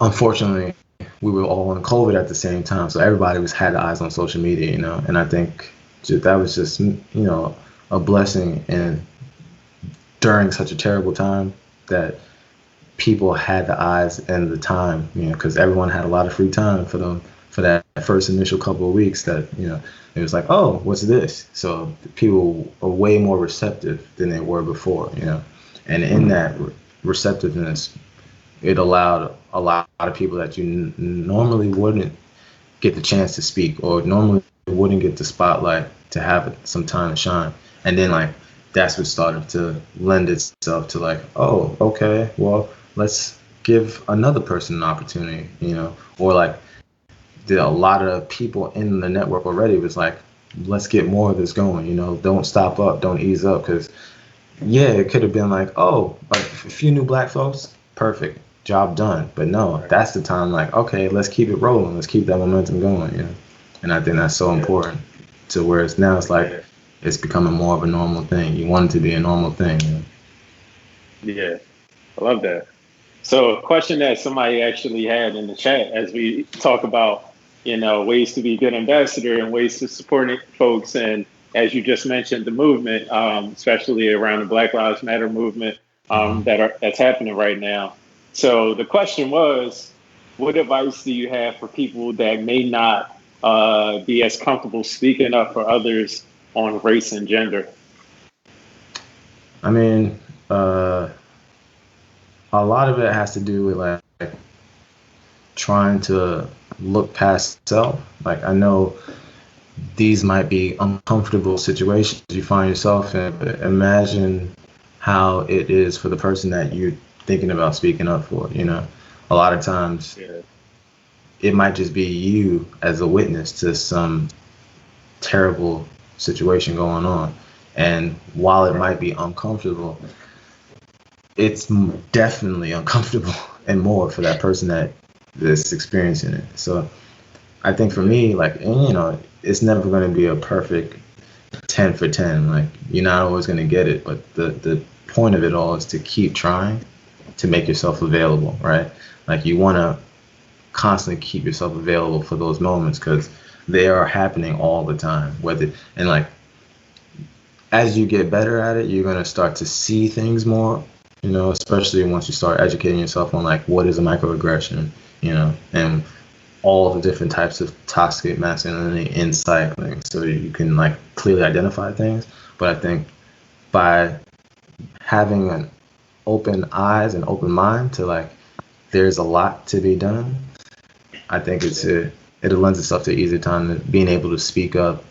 unfortunately, we were all on COVID at the same time, so everybody was had eyes on social media, you know, and I think that was just, you know, a blessing, and during such a terrible time that people had the eyes and the time, you know, because everyone had a lot of free time for them for that first initial couple of weeks that, you know, it was like, oh, what's this? So people are way more receptive than they were before, you know, and in that receptiveness, it allowed a lot of people that you normally wouldn't get the chance to speak or normally wouldn't get the spotlight to have some time to shine. And then like that's what started to lend itself to like, oh, okay, well, let's give another person an opportunity, you know, or like a lot of people in the network already was like, let's get more of this going, you know, don't stop up, don't ease up, because yeah, it could have been like, oh, a few new black folks, perfect, job done. But no, that's the time like, okay, let's keep it rolling, let's keep that momentum going, you know. And I think that's so Yeah. important to where it's now it's like Yeah. it's becoming more of a normal thing. You want it to be a normal thing, you know? Yeah. I love that. So a question that somebody actually had in the chat as we talk about, ways to be a good ambassador and ways to support folks. And as you just mentioned, the movement, especially around the Black Lives Matter movement Mm-hmm. that's happening right now. So the question was, what advice do you have for people that may not be as comfortable speaking up for others on race and gender? I mean, uh, a lot of it has to do with like trying to look past self. Like I know these might be uncomfortable situations you find yourself in, but imagine how it is for the person that you're thinking about speaking up for, you know. A lot of times Yeah. it might just be you as a witness to some terrible situation going on. And while it might be uncomfortable, it's definitely uncomfortable and more for that person that's experiencing it. So I think for me, like, you know, it's never going to be a perfect 10 for 10. Like, you're not always going to get it, but the point of it all is to keep trying to make yourself available, right? Like, you want to constantly keep yourself available for those moments because they are happening all the time. And like, as you get better at it, you're going to start to see things more, you know, especially once you start educating yourself on like what is a microaggression, you know, and all the different types of toxic masculinity in cycling so you can like clearly identify things. But I think by having an open eyes and open mind to like there's a lot to be done, I think it lends itself to easier time to being able to speak up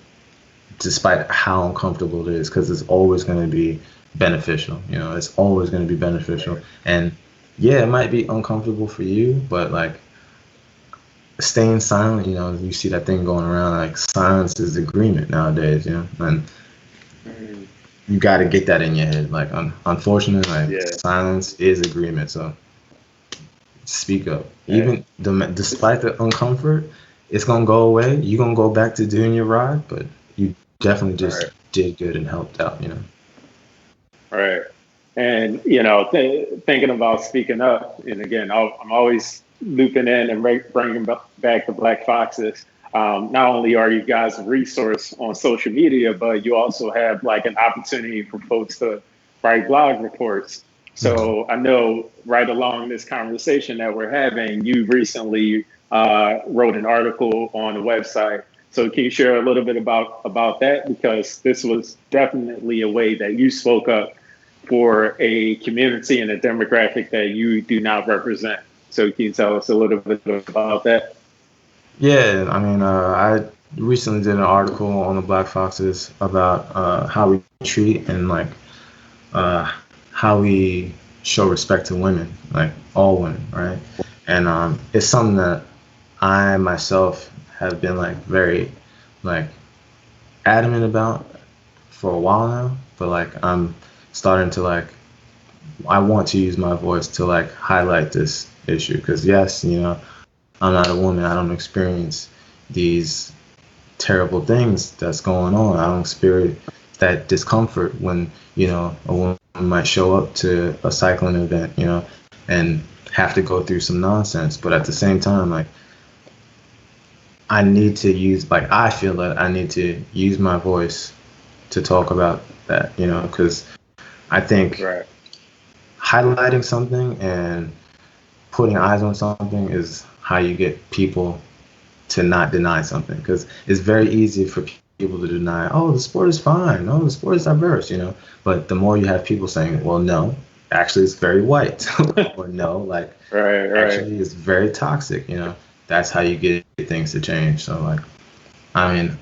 despite how uncomfortable it is, because it's always going to be beneficial. You know, it's always going to be beneficial. And yeah, it might be uncomfortable for you, but like staying silent, you know, you see that thing going around like silence is agreement nowadays, you know, and Mhm. you got to get that in your head. Like, unfortunately, like Yeah. silence is agreement. So speak up. Yeah. Even despite the uncomfort, it's gonna go away. You're gonna go back to doing your ride, but you definitely All just right. did good and helped out, you know. All right. And, thinking about speaking up, and again, I'm always looping in and bringing back the Black Foxes. Not only are you guys a resource on social media, but you also have like an opportunity for folks to write blog reports. So I know right along this conversation that we're having, you recently wrote an article on the website. So can you share a little bit about that? Because this was definitely a way that you spoke up for a community and a demographic that you do not represent. So can you tell us a little bit about that? Yeah, I mean, I recently did an article on the Black Foxes about how we treat and like how we show respect to women, like all women, right? And it's something that I myself have been like very like adamant about for a while now, but like I'm starting to like I want to use my voice to like highlight this issue because yes, I'm not a woman. I don't experience these terrible things that's going on. I don't experience that discomfort when, a woman might show up to a cycling event, and have to go through some nonsense. But at the same time, like, I feel that I need to use my voice to talk about that, because I think Right. highlighting something and putting eyes on something is how you get people to not deny something, because it's very easy for people to deny, oh, the sport is fine, oh, the sport is diverse, but the more you have people saying, well, no, actually it's very white, or no, like, Right. actually it's very toxic, that's how you get things to change. So like, I mean,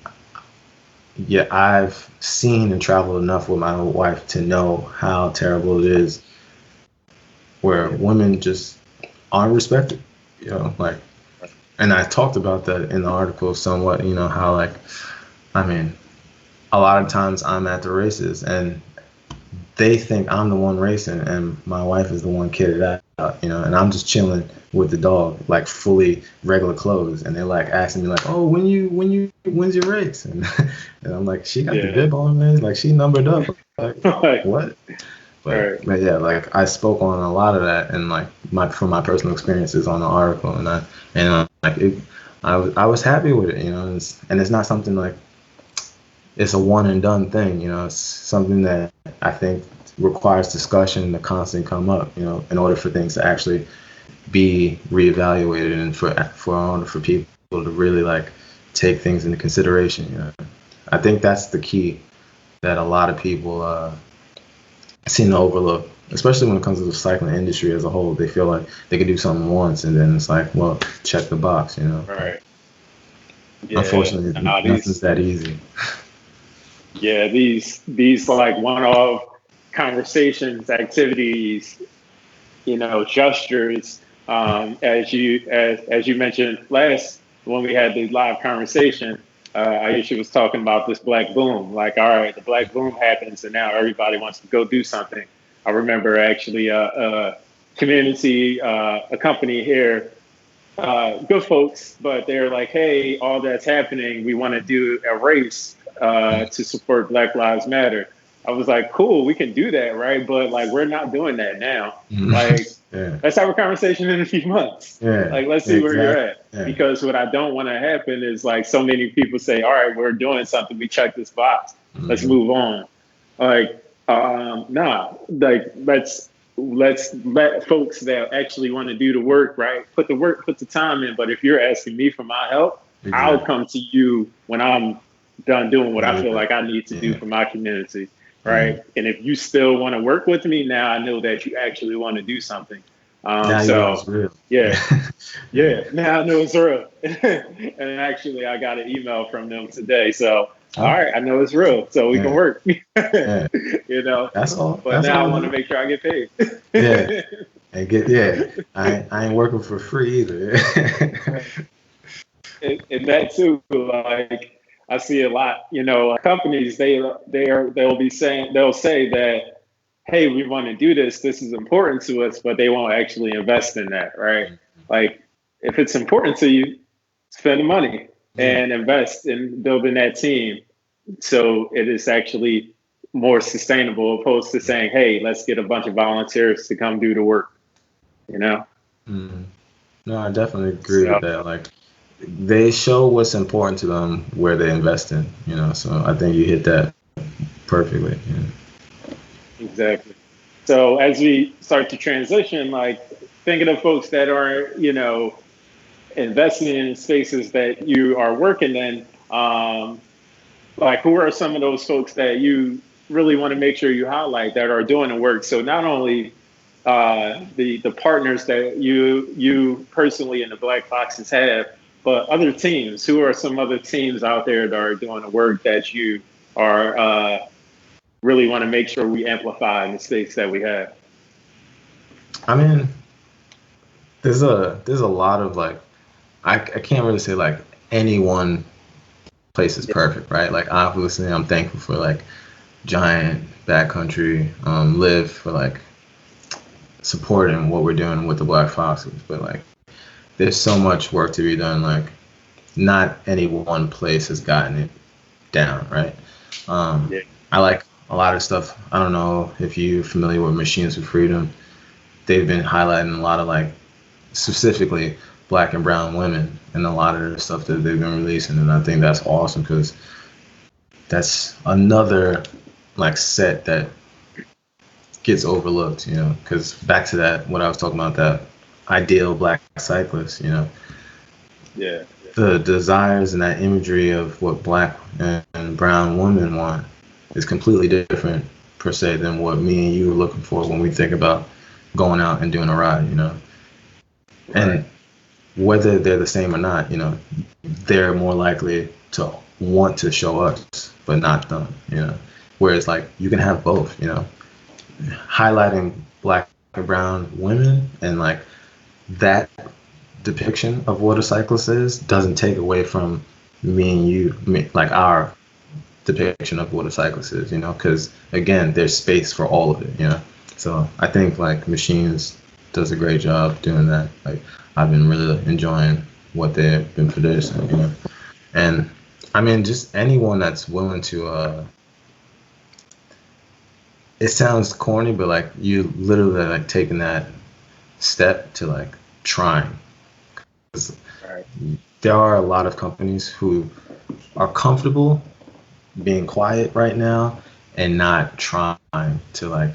yeah, I've seen and traveled enough with my wife to know how terrible it is where women just aren't respected, like, and I talked about that in the article somewhat, how like, I mean, a lot of times I'm at the races and they think I'm the one racing and my wife is the one kitted out, and I'm just chilling with the dog, like fully regular clothes. And they're like asking me like, oh, when's your race? And, and I'm like, she got the bib on, man. Like she numbered up. Like, what? But yeah, like I spoke on a lot of that and like from my personal experiences on the article, and I was happy with it, and it's not something like it's a one and done thing, It's something that I think requires discussion to constantly come up, in order for things to actually be reevaluated and for people to really like take things into consideration. I think that's the key that a lot of people seem to overlook, especially when it comes to the cycling industry as a whole. They feel like they can do something once and then it's like, well, check the box, Right. Yeah. Unfortunately, nothing's that easy. Yeah, these like one-off conversations, activities, gestures. As you mentioned last when we had the live conversation, Aisha was talking about this black boom. Like, all right, the black boom happens, and now everybody wants to go do something. I remember actually a community, a company here, good folks, but they're like, hey, all that's happening, we want to do a race to support Black Lives Matter. I was like, cool, we can do that, right? But like, we're not doing that now. Like, let's have a conversation in a few months. Like, let's see where you're at. Because what I don't want to happen is like so many people say, all right, we're doing something. We check this box. Let's move on. Like, nah, like let's let folks that actually want to do the work, right? Put the time in. But if you're asking me for my help, I'll come to you when I'm done doing what I feel like I need to do for my community, right? And if you still want to work with me, now I know that you actually want to do something. Now you know it's real. Yeah. Now I know it's real. And actually, I got an email from them today, so all right, I know it's real, so we can work. That's all. But that's now all I want to make sure I get paid. And I ain't working for free either. And that too, like I see a lot, companies they'll say that, hey, we want to do this is important to us, but they won't actually invest in that, right? Like if it's important to you, spend the money and invest in building that team so it is actually more sustainable, opposed to saying, hey, let's get a bunch of volunteers to come do the work, you know? Mm. No, I definitely agree So, with that. Like, they show what's important to them where they invest in, you know. So I think you hit that perfectly. exactly. So as we start to transition, like thinking of folks that are, investing in spaces that you are working in, like who are some of those folks that you really want to make sure you highlight that are doing the work? So not only the partners that you personally and the Black Foxes have, but other teams. Who are some other teams out there that are doing the work that you are really want to make sure we amplify in the space that we have? I mean, there's a lot of like, I can't really say like any one place is perfect, right? Like, obviously I'm thankful for like Giant, Backcountry, Live for like supporting what we're doing with the Black Foxes, but like there's so much work to be done. Like, not any one place has gotten it down, right? Yeah. I like a lot of stuff. I don't know if you're familiar with Machines for Freedom. They've been highlighting a lot of like specifically Black and brown women and a lot of the stuff that they've been releasing, and I think that's awesome because that's another like set that gets overlooked, you know. Because back to that, what I was talking about, that ideal Black cyclist, you know, Yeah. the desires and that imagery of what Black and brown women want is completely different per se than what me and you are looking for when we think about going out and doing a ride, you know. Right. And whether they're the same or not, you know, they're more likely to want to show us, but not them, you know. Whereas like you can have both, you know, highlighting Black and brown women and like that depiction of what a cyclist is doesn't take away from me and you, like our depiction of what a cyclist is, you know, because again, there's space for all of it, you know. So I think like Machines does a great job doing that. Like, I've been really enjoying what they've been producing, you know. And I mean, just anyone that's willing to, it sounds corny, but like you literally like taking that step to like trying. 'Cause Right. there are a lot of companies who are comfortable being quiet right now and not trying to like,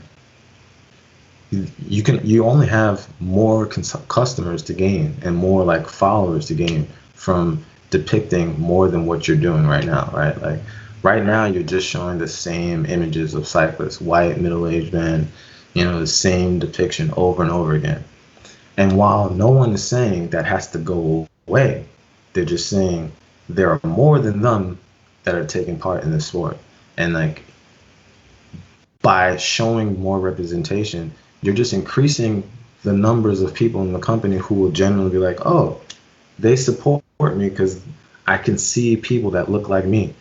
you only have more customers to gain and more like followers to gain from depicting more than what you're doing right now, right? Like right now you're just showing the same images of cyclists, white middle-aged men, you know, the same depiction over and over again. And while no one is saying that has to go away, they're just saying there are more than them that are taking part in this sport. And like by showing more representation, you're just increasing the numbers of people in the company who will generally be like, oh, they support me because I can see people that look like me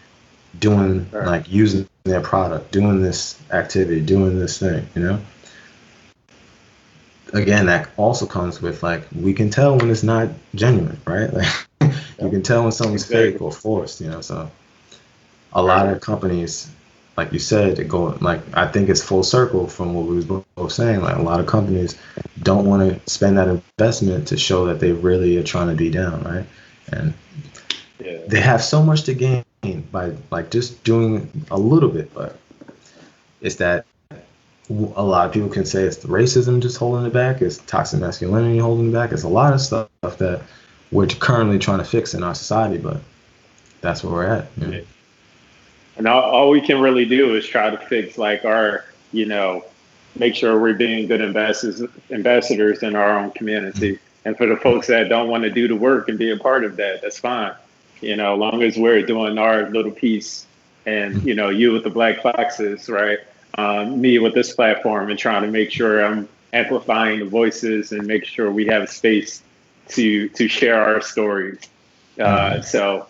doing, Right. like using their product, doing this activity, doing this thing, you know? Again, that also comes with like, we can tell when it's not genuine, right? Like you can tell when something's fake Exactly. or forced, you know? So a lot Right. of companies, like you said, it go like, I think it's full circle from what we was both saying. Like a lot of companies don't want to spend that investment to show that they really are trying to be down, right? And Yeah. they have so much to gain by like just doing a little bit, but it's that a lot of people can say it's the racism just holding it back, it's toxic masculinity holding it back, it's a lot of stuff that we're currently trying to fix in our society, but that's where we're at, you know? Yeah. And all we can really do is try to fix like our, make sure we're being good ambassadors in our own community. And for the folks that don't want to do the work and be a part of that, that's fine. As long as we're doing our little piece and, you with the Black Foxes, right? Me with this platform and trying to make sure I'm amplifying the voices and make sure we have a space to share our stories. So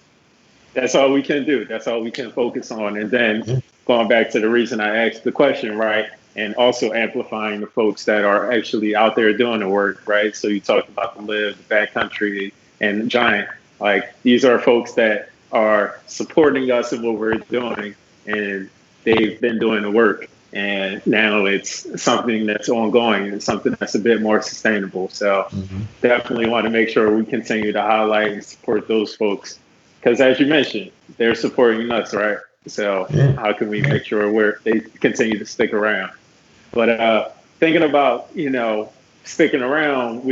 that's all we can do. That's all we can focus on. And then Yeah. going back to the reason I asked the question, right? And also amplifying the folks that are actually out there doing the work, right? So you talked about the Live, the Backcountry, and the Giant. Like these are folks that are supporting us in what we're doing and they've been doing the work. And now it's something that's ongoing and something that's a bit more sustainable. So definitely want to make sure we continue to highlight and support those folks. Because as you mentioned, they're supporting us, right? So how can we make sure they continue to stick around? But thinking about, sticking around,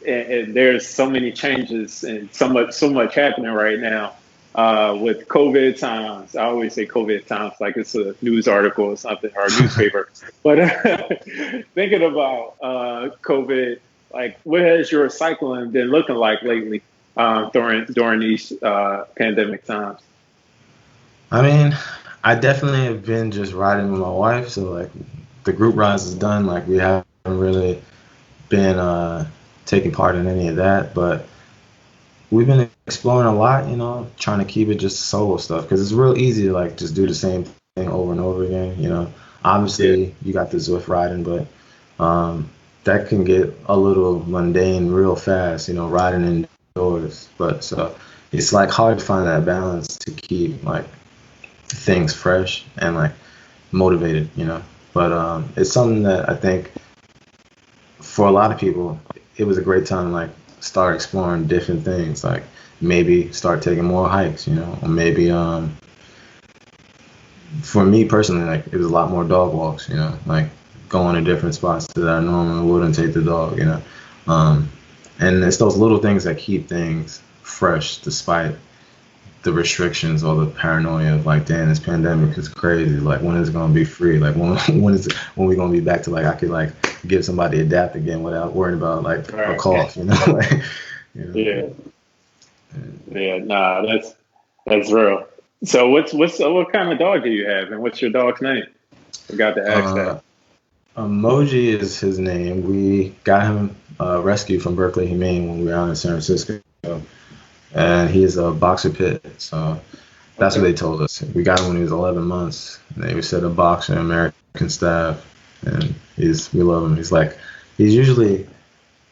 and there's so many changes and so much happening right now with COVID times. I always say COVID times like it's a news article or something, or a newspaper. But thinking about COVID, like what has your cycling been looking like lately during these pandemic times? I mean, I definitely have been just riding with my wife. So like the group rides is done. Like we haven't really been taking part in any of that, but we've been exploring a lot, trying to keep it just solo stuff because it's real easy to like just do the same thing over and over again. Obviously you got the Zwift riding, but that can get a little mundane real fast, riding indoors. But so it's like hard to find that balance to keep like things fresh and like motivated, But it's something that I think for a lot of people, it was a great time to like start exploring different things, like maybe start taking more hikes, or maybe for me personally, like it was a lot more dog walks, like going to different spots that I normally wouldn't take the dog, and it's those little things that keep things fresh despite the restrictions or the paranoia of like, damn, this pandemic is crazy. Like, when is it gonna be free? Like, when we gonna be back to like I could like give somebody a dap again without worrying about like a cough, like, Yeah. Nah, that's real. So what kind of dog do you have, and what's your dog's name? Forgot to ask that. Emoji is his name. We got him rescued from Berkeley Humane when we were out in San Francisco. And he's a boxer pit, so that's what they told us. We got him when he was 11 months. And they said a boxer, American staff, and we love him. He's usually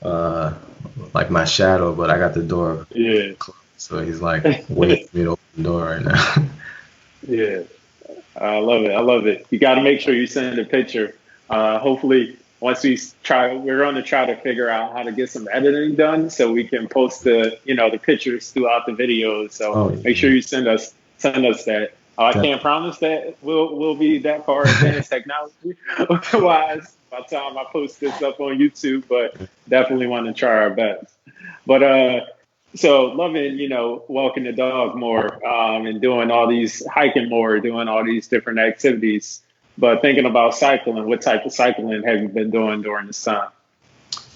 like my shadow, but I got the door closed, so he's like waiting for me to open the door right now. Yeah, I love it. You got to make sure you send a picture. Hopefully, once we're going to try to figure out how to get some editing done so we can post the pictures throughout the videos. So make sure you send us that. I can't promise that we'll be that far advanced technology wise by the time I post this up on YouTube, but definitely want to try our best. But so loving, walking the dog more and doing all these hiking more, doing all these different activities. But thinking about cycling, what type of cycling have you been doing during this time?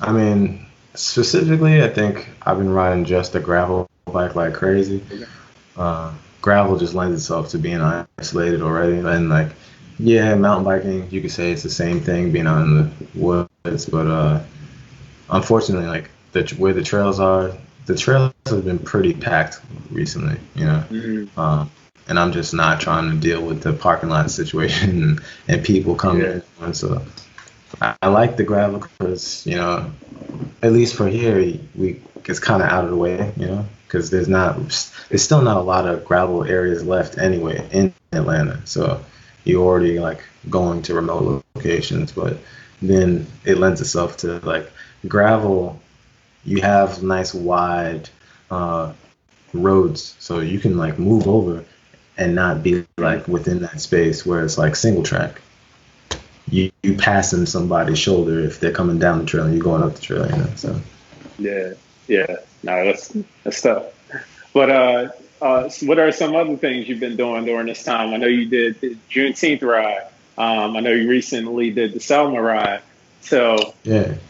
I mean, specifically, I think I've been riding just a gravel bike like crazy. Gravel just lends itself to being isolated already. And like, mountain biking, you could say it's the same thing, being out in the woods. But unfortunately, like where the trails are, the trails have been pretty packed recently, and I'm just not trying to deal with the parking lot situation and people coming in. And so I like the gravel because, at least for here, it's kind of out of the way, because there's still not a lot of gravel areas left anyway in Atlanta. So you're already like going to remote locations, but then it lends itself to like gravel. You have nice wide roads, so you can like move over and not be like within that space where it's like single track. You passing somebody's shoulder if they're coming down the trail and you're going up the trail, So no, that's tough. But so what are some other things you've been doing during this time? I know you did the Juneteenth ride. I know you recently did the Selma ride. So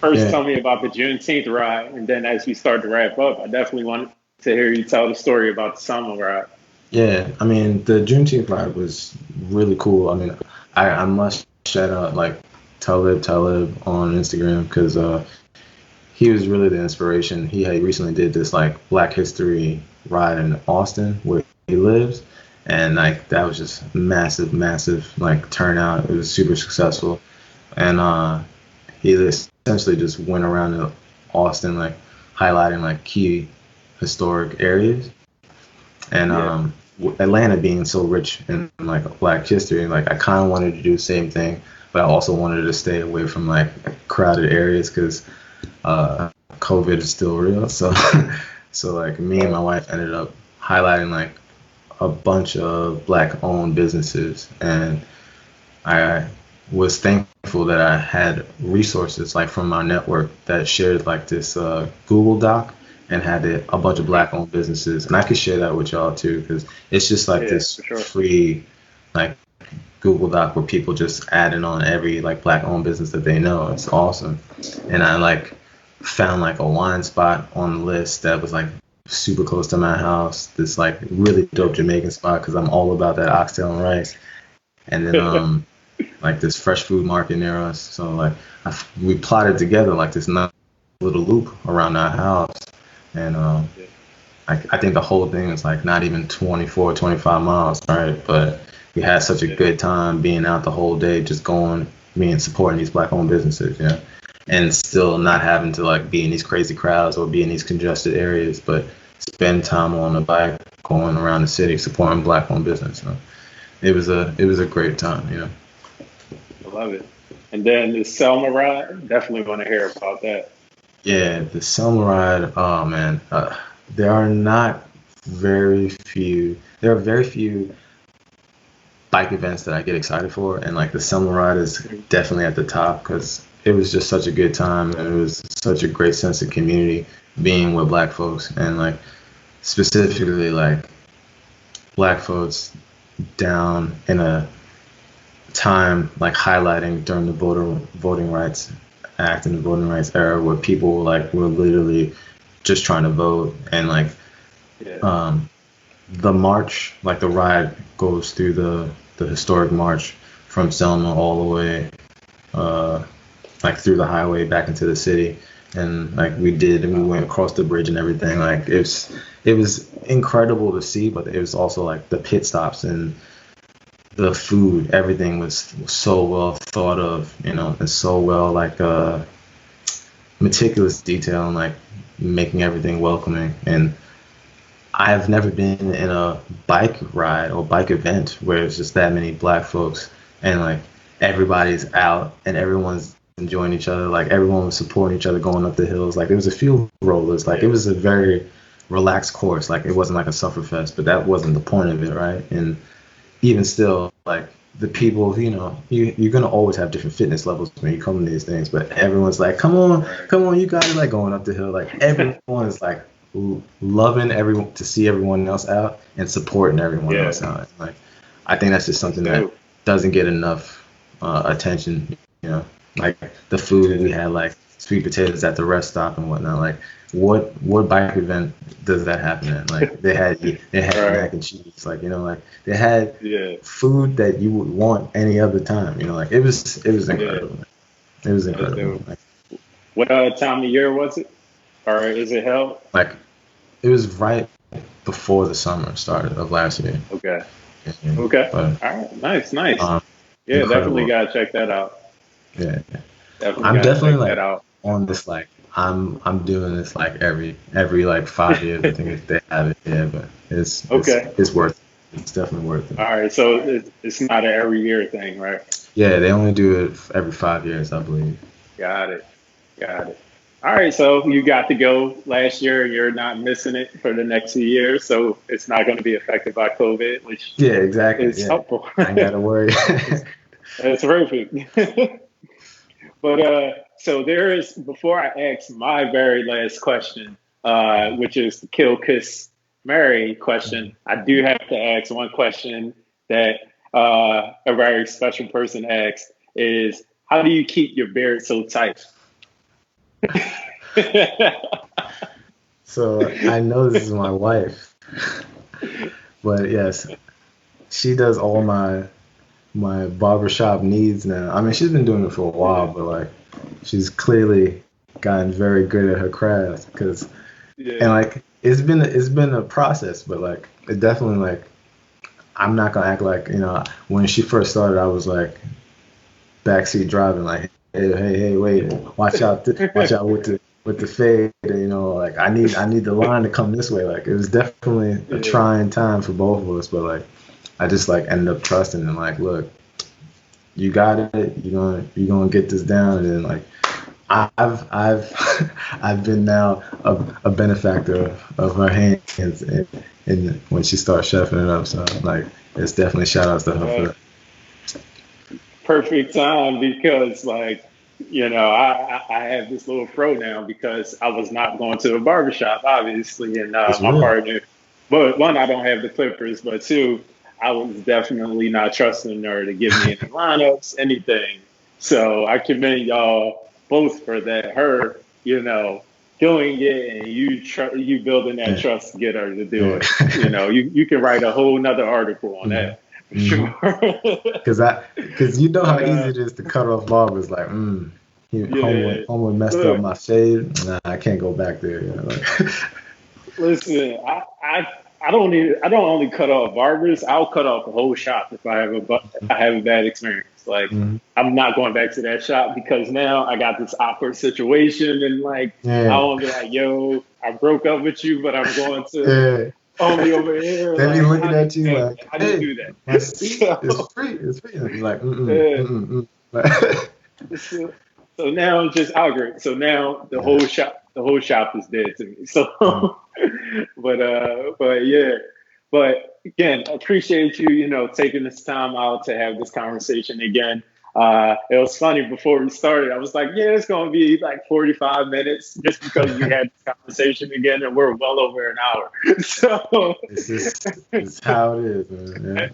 first, tell me about the Juneteenth ride, and then as we start to wrap up, I definitely want to hear you tell the story about the Selma ride. Yeah, I mean, the Juneteenth ride was really cool. I mean, I must shout out like Talib on Instagram because he was really the inspiration. He had recently did this like Black History ride in Austin where he lives, and like that was just massive like turnout. It was super successful, and he essentially just went around to Austin like highlighting like key historic areas. And Atlanta being so rich in like Black history, like I kind of wanted to do the same thing, but I also wanted to stay away from like crowded areas because COVID is still real. So so like me and my wife ended up highlighting like a bunch of Black owned businesses, and I was thankful that I had resources like from my network that shared like this Google Doc and had a bunch of Black owned businesses, and I could share that with y'all too because it's just like this free like Google Doc where people just adding on every like Black owned business that they know. It's awesome. And I like found like a wine spot on the list that was like super close to my house, this like really dope Jamaican spot because I'm all about that oxtail and rice. And then like this fresh food market near us. So like we plotted together like this nice little loop around our house. And I think the whole thing is like not even 24, 25 miles, right? But we had such a good time being out the whole day, just going, supporting these Black owned businesses, you know, and still not having to like be in these crazy crowds or be in these congested areas, but spend time on the bike, going around the city, supporting Black owned business. So it was a great time, you know. I love it. And then the Selma ride, definitely want to hear about that. Yeah, the Selma ride. Oh man, there are very few bike events that I get excited for, and like the Selma ride is definitely at the top because it was just such a good time and it was such a great sense of community being with Black folks, and like specifically like Black folks down in a time like highlighting during the voting rights act and the voting rights era where people like were literally just trying to vote, and like the march, like the ride goes through the historic march from Selma all the way like through the highway back into the city, and like we went across the bridge and everything. Like it was incredible to see, but it was also like the pit stops and the food, everything was so well thought of, you know, and so well like meticulous detail and like making everything welcoming. And I've never been in a bike ride or bike event where it's just that many Black folks and like everybody's out and everyone's enjoying each other. Like everyone was supporting each other going up the hills. Like it was a few rollers. Like it was a very relaxed course. Like it wasn't like a sufferfest, but that wasn't the point of it, right? And even still, like the people, you know, you're gonna always have different fitness levels when you come to these things, but everyone's like, come on, you guys, like going up the hill. Like everyone is like loving everyone to see everyone else out and supporting everyone else out. Like I think that's just something that doesn't get enough attention, you know. Like the food we had, like sweet potatoes at the rest stop and whatnot. Like what bike event does that happen at? Like they had mac and cheese, like, you know, like they had food that you would want any other time, you know. Like it was incredible. It was incredible. Like, what time of year was it, or is it held? Like it was right before the summer started of last year. Okay. But, all right. Nice. Yeah, incredible. Definitely gotta check that out. Yeah. I'm definitely like on this, like I'm doing this like every like 5 years. I think if they have it, but it's worth it. It's definitely worth it. All right, so it's not an every year thing, right? Yeah, they only do it every 5 years, I believe. Got it. All right, so you got to go last year. You're not missing it for the next few years, so it's not going to be affected by COVID, which is helpful. I ain't got to worry. That's perfect. But so there is, before I ask my very last question, which is the kill, kiss, marry question, I do have to ask one question that a very special person asked is, how do you keep your beard so tight? So I know this is my wife, but yes, she does all my barbershop needs now. I mean, she's been doing it for a while, but like she's clearly gotten very good at her craft and like it's been a process, but like it definitely, like I'm not gonna act like, you know, when she first started I was like backseat driving like, hey, wait, watch out with with the fade, and, you know, like I need the line to come this way. Like it was definitely a trying time for both of us, but like I just like ended up trusting and like, look, you got it. You're gonna get this down, and then like I've I've been now a benefactor of her hands, and when she starts chefing it up, so like it's definitely shout outs to her for that. Perfect time because like, you know, I have this little fro now because I was not going to a barbershop, obviously, and It's my real. partner. But one, I don't have the clippers, but two, I was definitely not trusting her to give me any lineups, anything. So I commend y'all both for that. Her, you know, doing it and you building that Yeah. trust to get her to do it. You know, you can write a whole nother article on that for sure. Because you know how easy But it is to cut off barbers. Like, yeah, homeboy messed up look, my shade. Nah, I can't go back there. You know, like, listen, I don't need I don't only cut off barbers. I'll cut off the whole shop if I have a bad experience. Like mhm. I'm not going back to that shop because now I got this awkward situation and like I Yeah, want to be like, yo, I broke up with you, but I'm going to yeah. only over here. They be Like looking at you like, how do you hey, do my that? seat is So, free. It's free. And you're like, uh, mm. so so now it's just awkward. So now Yeah. the whole shop is dead to me. So, Mm. but yeah, but again, appreciate you, you know, taking this time out to have this conversation again. It was funny before we started. I was like, yeah, it's going to be like 45 minutes just because we had this conversation again and we're well over an hour. So, It's how it is, man.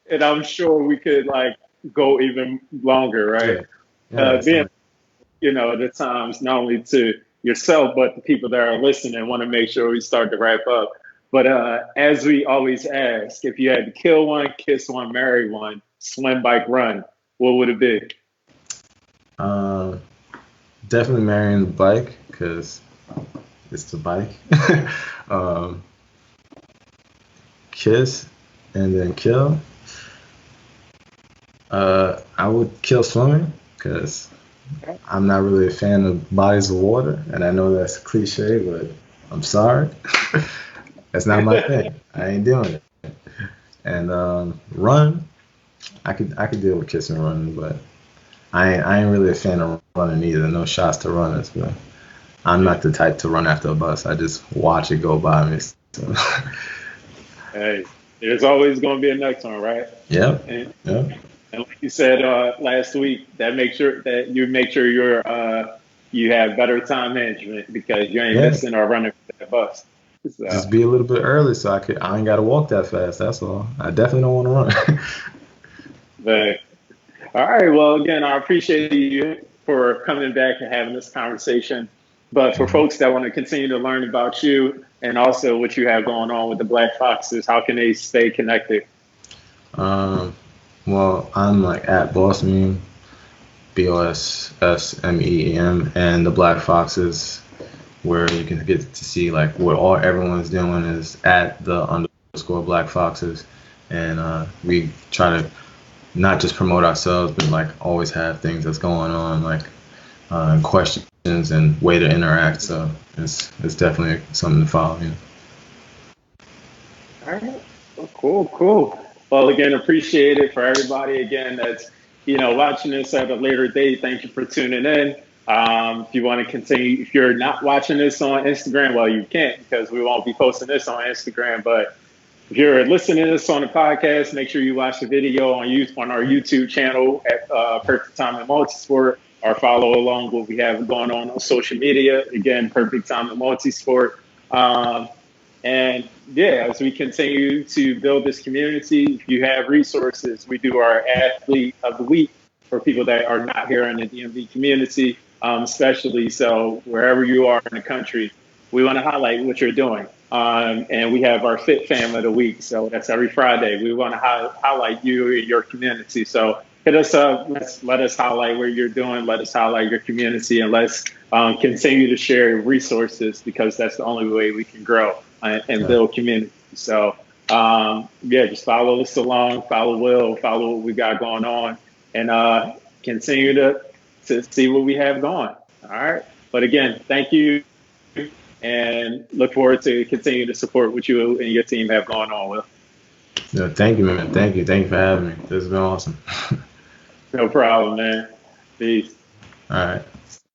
and I'm sure we could like go even longer, Yeah. right? Yeah. Yeah. Being, So, you know, the times not only to yourself, but the people that are listening want to make sure we start to wrap up. But as we always ask, if you had to kill one, kiss one, marry one, swim, bike, run, what would it be? um, definitely marrying the bike because it's the bike. um, kiss and then kill. I would kill swimming because I'm not really a fan of bodies of water, and I know that's cliche, but I'm sorry, that's not my thing. I ain't doing it. And run, I could deal with kissing and running, but I ain't really a fan of running either. No shots to runners, but I'm not the type to run after a bus. I just watch it go by me. So. Hey, there's always going to be a next one, right? Yep. And, Yep. and like you said last week, that make sure you have better time management because you ain't Yeah. missing or running for that bus. So, Just be a little bit early so I ain't gotta walk that fast. That's all. I definitely don't want to run. but all right. Well, again, I appreciate you for coming back and having this conversation. But for Mhm. folks that want to continue to learn about you and also what you have going on with the Black Foxes, how can they stay connected? Um, well, I'm like at Boss Meme, BOSSMEEM, and the Black Foxes, where you can get to see like what all everyone's doing is at the underscore Black Foxes, and we try to not just promote ourselves, but like always have things that's going on, like questions and way to interact. So it's definitely something to follow. You know? All right. Well, cool. Well, again, appreciate it for everybody. Again, that's watching this at a later date. Thank you for tuning in. If you want to continue, if you're not watching this on Instagram, well, you can't because we won't be posting this on Instagram. But if you're listening to this on the podcast, make sure you watch the video on our YouTube channel at Perfect Timing Multisport or follow along what we have going on social media. Again, Perfect Timing Multisport. And yeah, as we continue to build this community, if you have resources, we do our athlete of the week for people that are not here in the DMV community, especially. So wherever you are in the country, we want to highlight what you're doing. And we have our Fit Fam of the week. So that's every Friday. We want to highlight you and your community. So hit us up. Let us highlight what you're doing. Let us highlight your community. And let's continue to share resources because that's the only way we can grow and Yeah. build community. So, yeah, just follow us along, follow Will, follow what we got going on, and continue to see what we have going. All right. But again, thank you, and look forward to continuing to support what you and your team have going on with. No, thank you, man. Thank you. Thank you for having me. This has been awesome. No problem, man. Peace. All right.